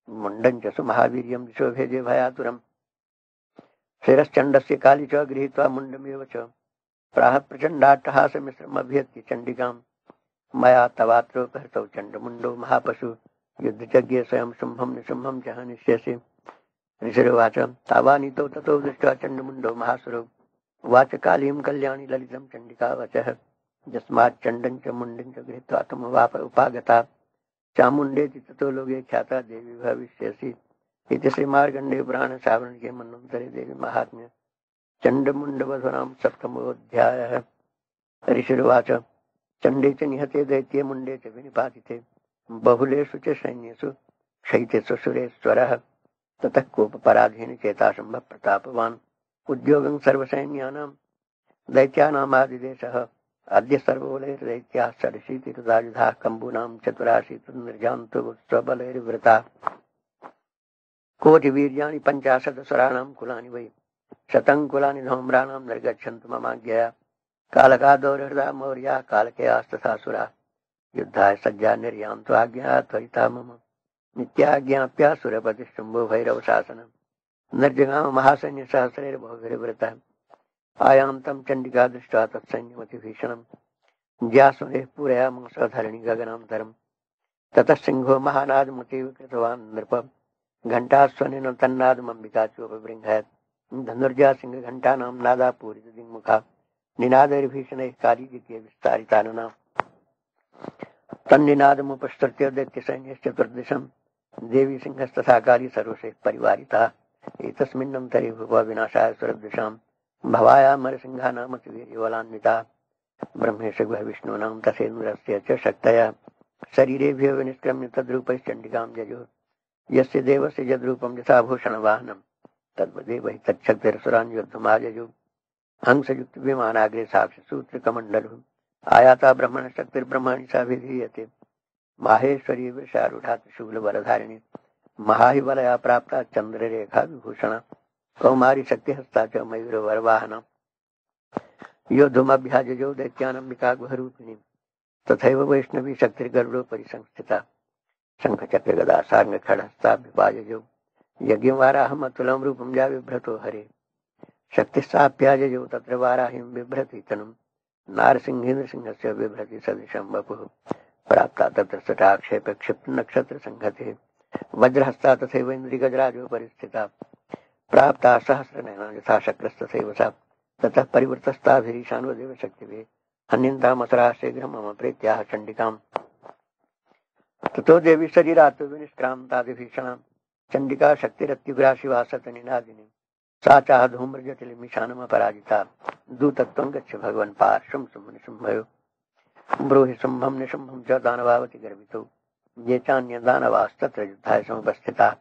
मुण्डं च सुमहावीर्यं दिशो भेदे भयातुरम् शिरश्चण्डस्य काली च गृहीत्वा मुण्डमेव च प्राह प्रचण्डाट्टहासमिश्रमभ्यर्च्य चण्डिकां मया तवात्रोपहृतौ चण्डमुण्डो महापशु युद्धज्ञे स्वयं शुम्भं निशुम्भं च हनिष्यसि ऋषिरुवाच तावानीतौ ततो दृष्ट्वा चण्डमुण्डो महासुरो वाच कालीं कल्याणी ललितं चण्डिका वचः यस्मात् चण्डं च मुण्डं च गृहीत्वा तमुवाप उपागता चामुण्डेति ततो लोके ख्याता देवी भविष्यसि इति श्रीमार्कण्डेय पुराण सावर्णिके मन्वन्तरे देवी महात्म्य चण्डमुण्डवधूनां सप्तमोऽध्यायः। ऋषिरुवाच चण्डे च निहते दैत्ये मुण्डे च विनिपातिते बहुलेषु च सैन्येषु क्षयितेषु सुरेश्वरः ततः कोपपराधीन चेता शम्भः प्रतापवान् उद्योगं सर्वसैन्यानां दैत्यानामादिदेशः अद्य सर्वबलैर्दैत्याः षडशीतिरुदायुधाः कम्बूनां चतुराशीतिर्निर्जान्तुस्वबलैर्वृताः कोटिवीर्याणि पञ्चाशदसुराणां कुलानि वै शतं कुलानि धौम्राणां निर्गच्छन्तु ममाज्ञया कालकादौर्हृदा मौर्याः कालकेयास्तथासुराः युद्धाय सज्जा निर्यान्तु आज्ञा त्वरिता मम नित्याज्ञाप्या सुरपतिशम्भो भैरवशासनम् निर्जगाम महासैन्यसहस्रैर्बहुभिर्वृतः आयान्तं चण्डिका दृष्ट्वा तत्सैन्यमतिभीषणम् ज्यासुनेः पूरयामास धरणि गगनान्तरम् ततः सिंहो महानादमुतीव कृतवान् नृप घण्टास्वनेन तन्नादमम्बिका चोपबृंहयत् धनुर्जा सिंहघण्टानां नादा पूरितदिङ्मुखा निनादैर्भीषणैः कालीजित्ये विस्तारितानना तन्निनादमुपस्तृत्य दैत्यसैन्यश्चतुर्दिशम् देवी सिंहस्तथा काली सर्वशैः परिवारिता एतस्मिन्नन्तरे भुवविनाशाय सुरद्दिशां भवायामरसिंहानामतिवीर्यबलान्विता ब्रह्मेश विष्णूनां तथेन्द्रस्य च शक्तया शरीरेभ्यो विनिष्क्रम्य तद्रूपैश्चण्डिकां जजो यस्य देवस्य यद्रूपं यथा भूषणवाहनं तद्वदेव हि तच्छक्तिरसुरान् योद्धुमाजजो हंसयुक्तविमानाग्रे साक्षसूत्रकमण्डलुः आयाता ब्रह्मणशक्तिर्ब्रह्माणि सा विधीयते माहेश्वरी वृषारूढा त्रिशूलवरधारिणी महाहिवलया प्राप्ता चन्द्ररेखा विभूषणा कौमारी शक्तिहस्ता च मयूरवरवाहना योद्धुमभ्याजजो दैत्यानम्बिका गुहरूपिणी तथैव वैष्णवी शक्तिर्गरुडोपरि संस्थिता शङ्खचक्रगदा सार्ङ्गखड्हस्ताभ्युपाजजो यज्ञवाराहमतुलं रूपं या बिभ्रतो हरे शक्तिस्साप्याजजो तत्र वाराहिं बिभ्रति तनुम् नारसिंहेन्द्रसिंहस्य बिभ्रति सदृशं वपुः प्राप्ता तत्र सटाक्षेप क्षिप्त नक्षत्र संघते वज्रहस्ता तथैव इन्द्रिगजराजोपरि स्थिता प्राप्ता सहस्रनयना यथा शक्रस्तथैव सा ततः परिवृतस्ताभिरीशान्वदेव शक्तिभिः हन्यन्तामसुराः शीघ्रं मम प्रीत्याह चण्डिकाम् ततो देवी शरीरात् विनिष्क्रान्तादिभीषणां चण्डिका शक्तिरत्युग्रा शिवा सतनिनादिनी सा चाह धूम्रजटिलमिशानमपराजिता दूतत्वं गच्छ भगवन् पार्श्वं शुम्भनिशुम्भयो ब्रूहि शुम्भं निशुम्भं च दानवावति गर्वितौ ये चान्यदानवास्तत्र युद्धाय समुपस्थिताः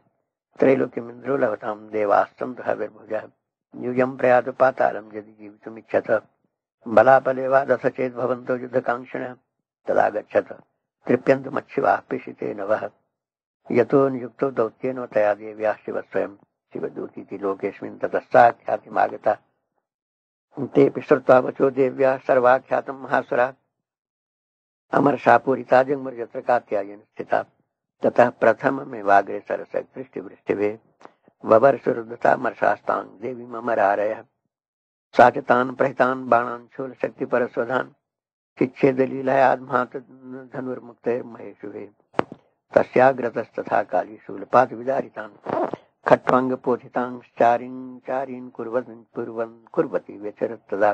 त्रैलोक्यमिन्द्रो लभतां देवास्तन्तु हविर्भुजः यूयं प्रयातु पातालं यदि जीवितुमिच्छत बलाबले वा दथ चेत् भवन्तो युद्धकाङ्क्षिणः तदा गच्छत तृप्यन्तुमच्छिवाः पिशिते नवः यतो नियुक्तो दौत्येन तया देव्याः शिवस्वयं शिवदूतीति लोकेऽस्मिन् ततस्सा ख्यातिमागता तेऽपि श्रुत्वा वचो देव्याः सर्वाख्यातं महासुराः अमरसा पूरिता जङ्मुर्यत्र कात्यायन स्थिता ततः प्रथममेवाग्रे सरसदृष्टिवृष्टिभिः ववर्षरुद्धता मर्षास्तां देवीममरारयः सा च तान् प्रहितान् बाणान् शूलशक्तिपरस्वधान् चिच्छेदलीलयाद्मात् धनुर्मुक्तैर्महेषुभिः तस्याग्रतस्तथा काली शूलपातविदारितान् खट्वाङ्गपोथितांश्चारीन् कुर्वती व्यचरत् तदा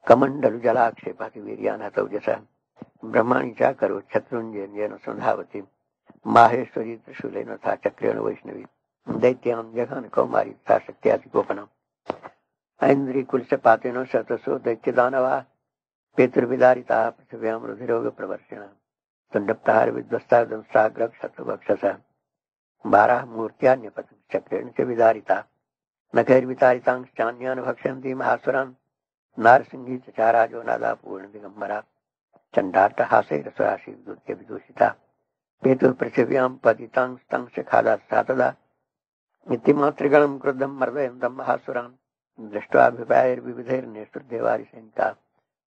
कमण्डलुजलाक्षेपाति वीर्यान् हतौजसः ब्रह्माणी चा करो शत्रुंजयन संधावती माहेश्वरी त्रिशूलेन था चक्रेण वैष्णवी दैत्यान जघान कौमारी था शक्त्याति गोपनम ऐन्द्री कुलशपातेन शतसो दैत्यदानवा पेतुर्विदारिता पृथिव्यां रुधिरोग प्रवर्षिण तुंडप्रहार विध्वस्ता दंष्ट्राग्रभ शत्रुभक्षसः बारह मूर्त्यान्यपतन चक्रेण च विदारिता नखैर्वितारितांश्चान्यान् भक्षन्ति महासुरान् नारसिंही चाराजो नादा पूर्ण दिगंबरा चंडाट्टहासैरसुराशी विदुर्य विदूषिता पेतुः पृथिव्यां पतितांस्तंश खादास्ता तदा इतिमातृगणं क्रुद्धं मर्दयन्तं महासुरान् दृष्ट्वाभिप्रायैर्विविधैर्नेष्टुर्देवारिसैनिका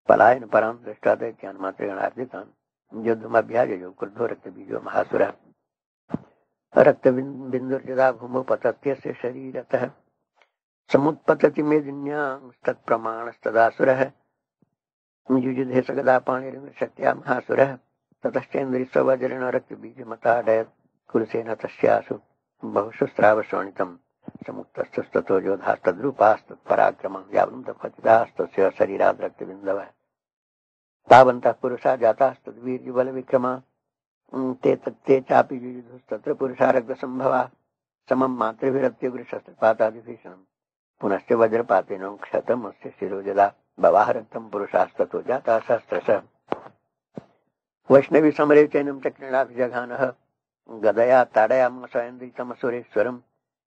पलायन परां दृष्ट्वा दैत्यान् मातृगणार्जितान् युद्धमभ्याजयो क्रुद्धो रक्तबीजो महासुरः रक्तबिन्दुर्यदा भूमौ पतत्यस्य शरीरतः समुत्पतति मेदिन्यांस्तत्प्रमाणस्तदासुरः युजुधे सगदा पाणिर्शक्त्या महासुरः ततश्चेन्द्रिस्वज्रेण रक्तबीजमताडयत् कुलसेन तस्यासु बहुषु स्रावश्रोणितम् समुक्तस्ततो योधास्तद्रूपास्तत्पराक्रमं व्यावृन्तपतितास्तस्य शरीराद् रक्तबिन्दवः तावन्तः पुरुषा जातास्तद्वीर्यबलविक्रमा ते चापि युयुधुस्तत्र पुरुषारग्धसम्भवा समं मातृभिरत्युग्रशस्त्रपातादिभीषणम् पुनश्च वज्रपातेन क्षतमस्य शिरोजदा भवाह रक्तं पुरुषास्ततो जाता सहस्रशः वैष्णवी समरे चैनं चक्रेणाभिजघानः गदया ताडयामास ऐन्द्रितमसुरेश्वरम्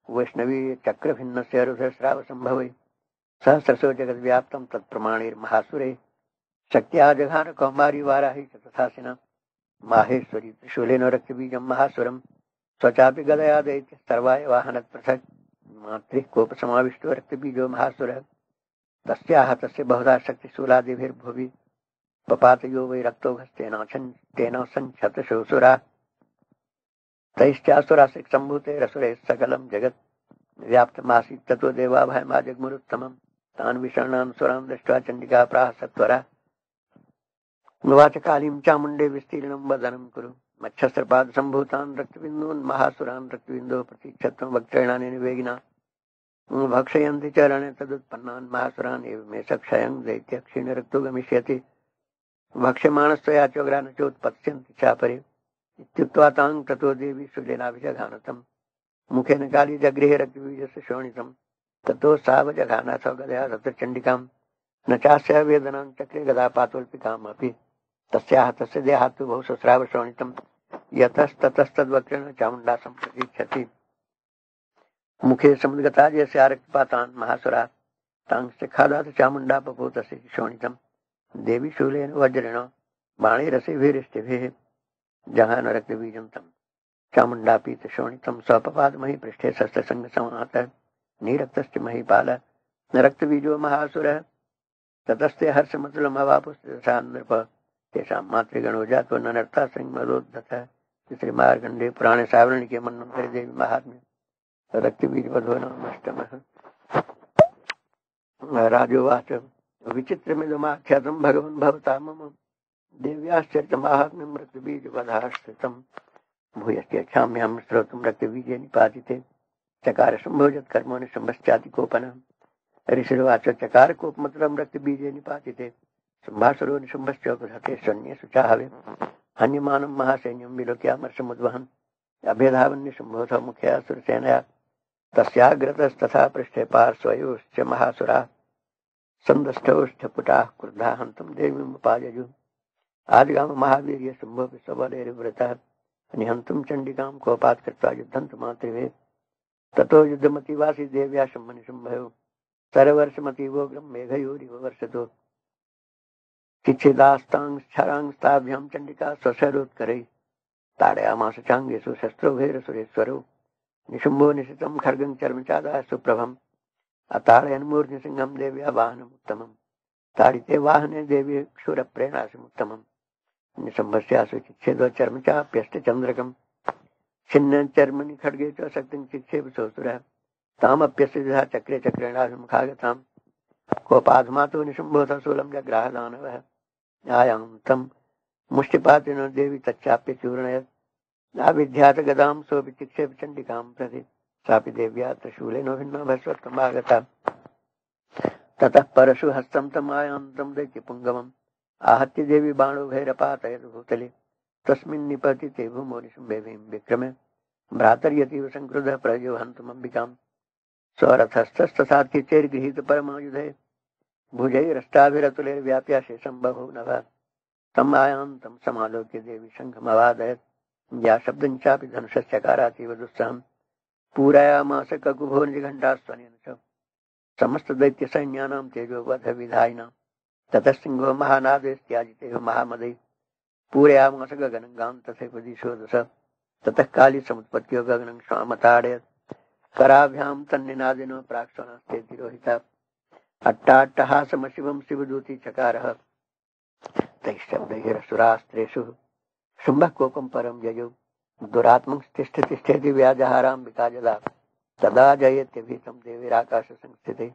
वैष्णवी चक्रभिन्नस्य रुधिरस्रावसम्भवे सहस्रशो जगद्व्याप्तं तत्प्रमाणैर्महासुरे शक्त्या जघान कौमारी वाराही च तथासिना माहेश्वरी त्रिशूलेन रक्तबीजं महासुरं स्वचापि गदया दैत्य सर्वाय वाहनत् पृथक् मातृः कोपसमाविष्टो रक्तबीजो महासुरः तस्याः तस्य बहुधा शक्तिशूलादिभिर्भुवि पपातयो वै रक्तौघस्तेन संक्षतशोऽसुरा तैश्चासुरासिक् सम्भूतेरसुरैः सकलं जगत् व्याप्तमासीत् ततो देवाभयमाजग्मुरुत्तमम् तान् विषण्णान् सुरान् दृष्ट्वा चण्डिका प्राह सत्वरा वाचकालीं चामुण्डे विस्तीर्णं वदनं कुरु मच्छस्त्रपादसम्भूतान् रक्तबिन्दून् महासुरान् रक्तबिन्दोः प्रतीक्षत्वं वक्त्रेणानेन वेगिना भक्षयन्ति चरणे तदुत्पन्नान् महासुरान् एव मे सक्षयं दैत्य क्षीणरक्तो गमिष्यति भक्ष्यमाणस्त्वया चोग्रान् चोत्पत्स्यन्ति चापरे इत्युक्त्वा तां ततो देवी शूलेनाभिजघानतम् मुखेन काली जगृहे रक्तबीजस्य शोणितम् ततो सावजघानाथ गदया रक्तचण्डिकां न चास्या वेदनां चक्रे गदा पातोल्पिकामपि तस्याः तस्य देहात्तु बहुसस्रावशोणितं यतस्ततस्तद्वक्रेण चामुण्डा सम्प्रतीक्षति मुखे समुद्गता यस्या रक्तपातान् महासुरा तांश्च खादात् चामुण्डा पपूतस्य शोणितं देवी शूलेन वज्रेण बाणैरसिभिरिष्टिभिः जहान रक्तबीजं तं चामुण्डापीत शोणितं स्वपपादमहि पृष्ठे शस्त्रसङ्गसमाहतः निरक्तश्च महीपाल रक्तबीजो महासुरः ततस्ते हर्षमतुलमवापुस्तथा नृप तेषां मातृगणो जातो ननर्था संमदोद्धतः श्रीमार्कण्डे पुराणे सावर्णिके मन्वन्तरे देवी महात्म्य रक्तबीजवधो नामष्टमः। राजोवाच विचित्रमिदमाख्यातं भगवन् भवता मम देव्याश्चर्यमाहात्म्यं रक्तबीजवधाश्रितं भूयश्च क्षाम्यां श्रोतुं रक्तबीजे निपातिते चकार सम्भोजत्कर्मो निशम्भश्चातिकोपनः ऋषिर्वाच चकार कोपमतुलं रक्तबीजे निपातिते सम्भासुरो निशुम्भश्चोपधते शून्येषु चाहवे हन्यमानं महासैन्यं विलोक्यामर्षमुद्वहन् अभेधावन्निशुम्भोऽथ मुख्या सुरसेनया तस्याग्रतस्तथा पृष्ठे पार्श्वयोश्च महासुराः सन्दष्टौष्ठपुटाः क्रुद्धाः हन्तुं देवीमुपाययुः आदिगाम महावीर्य शुम्भोऽपि सबलैर्वृतः निहन्तुं चण्डिकां कोपात् कृत्वा युद्धन्तु मातृभे ततो युद्धमतिवासी देव्या शुम्भनिशुम्भयोः सर्वर्षमतीवोग्रं मेघयोरिव वर्षतो चिच्छिदास्तांश्चरांस्ताभ्यां चण्डिका स्वशरोत्करैः ताडयामास चाङ्गेषु शस्त्रोभैरसुरेश्वरो निशुम्भो निशितं खड्गं चर्मचादाय सुप्रभम् अताडयन्मूर्ध्निसिंहं देव्या वाहनमुत्तमम् ताडिते वाहने देवी क्षुरप्रेणासिमुत्तमम् निशुम्भस्यासु चिच्छेदो चर्मचाप्यष्टचन्द्रकम् छिन्न चर्मणि खड्गे च शक्तिं चिक्षेप सोऽसुरः तामप्यस्य द्विधा चक्रे चक्रेणाभिमुखागताम् कोपाधमातो निशुम्भोऽथ शूलं जग्राहदानवः आयां तं मुष्टिपातेन देवी तच्चाप्य चूर्णयत् आविध्यात गदां सोऽपि चिक्षेप चण्डिकां प्रति सापि देव्या त्रिशूलेन भिन्ना भस्वत्वमागता ततः परशु हस्तं तमायान्तं दैत्यपुङ्गमम् आहत्य देवी बाणो भैरपातयत भूतले तस्मिन् निपतिते भूमो निशुम्भे विक्रमे भ्रातर्यतीव संक्रुद्धः प्रयो हन्तुमम्बिकां स्वरथस्थस्थसाध्य चैर्गृहीत परमायुधे भुजैरष्टाभिरतुलैर्व्याप्य शेषं बभूव नभः तम् आयान्तं समालोक्य देवी शङ्खमवादयत् या शब्दं चापि धनुषश्चकारातीव दुस्सहं पूरयामास ककुभो निघण्टास्त्वनेन च समस्त दैत्यसैन्यानां तेजोवध विधायिनां ततः सिंहो महानादेस्त्याजितेव महामदै पूरयामास गगनं तथैव दिशो दश ततः काली समुत्पत्यो गगनं श्वामताडयत् कराभ्यां तन्निनादिनो प्राक्ष्वनास्ते तिरोहिता अट्टाट्टहासमशिवं शिवदूती चकारः तैः शब्दैरसुरास्त्रेषु शुम्भः कोपं परं ययौ दुरात्मं तिष्ठति व्याजहाराम्बिका जदा तदा जयत्यभीतं देवीराकाश संस्थिते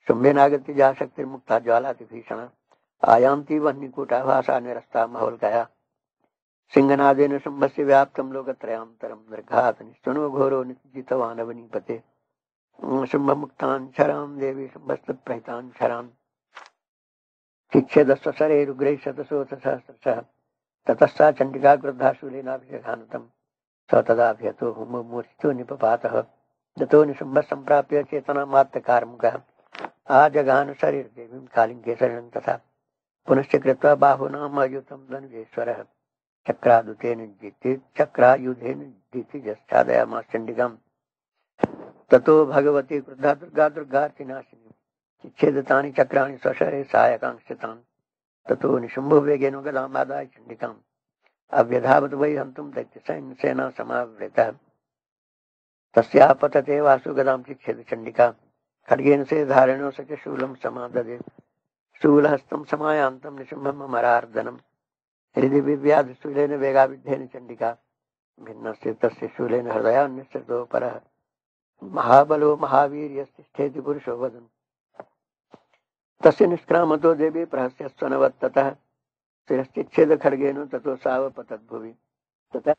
शुम्भेनागत्य जा शक्तिर्मुक्ता ज्वालातिभीषणा आयान्ति वह्निकूटाभासा निरस्ता महोल्कया सिंहनादेन शुम्भस्य व्याप्तं लोकत्रयान्तरं निर्घात निश्चनो घोरो निजितवानवनीपते शुम्भमुक्तान् शरां देवी शुम्भस्तत्प्रहितान् शरान् शिक्षेदस्वसरेरुग्रैः शतशोथसहस्रशः ततः सा चण्डिका क्रुद्धा शूलेनाभिजघानतं स तदाभ्यतो मूर्छितो निपपातः ततो निशुम्भः सम्प्राप्य चेतनामात्तकारमुकः आजघान शरीरदेवीं कालिङ्गेसरिणं तथा पुनश्च कृत्वा बाहुनाम् अयुतं धनुजेश्वरः चक्रायुधेन दितिजश्चादयामास चण्डिकां ततो भगवती क्रुद्धा दुर्गार्तिनाशिनी चिच्छेदतानि चक्राणि स्वशरे सहायकांश्चितान् ततो निशुम्भो वेगेन गदामादाय चण्डिकाम् अव्यधावत वै हन्तुं दैत्यसैन्यसेना समावृतः तस्याः पतते वासु गदां चिच्छेद चण्डिका खड्गेन से धारिणो स च शूलं समाददे शूलहस्तं समायान्तं निशुम्भम् अमरार्दनम् हृदि विव्याध शूलेन वेगाविद्धेन चण्डिका भिन्नस्य तस्य शूलेन हृदयान्यस्यतो परः महाबलो महावीर्यस्तिष्ठेति पुरुषो वदन् तस्य निष्क्रामतो देवी प्रहस्य स्वनवत्ततः शिरश्चिच्छेद खड्गेन ततो सावपतद्भुवि ततः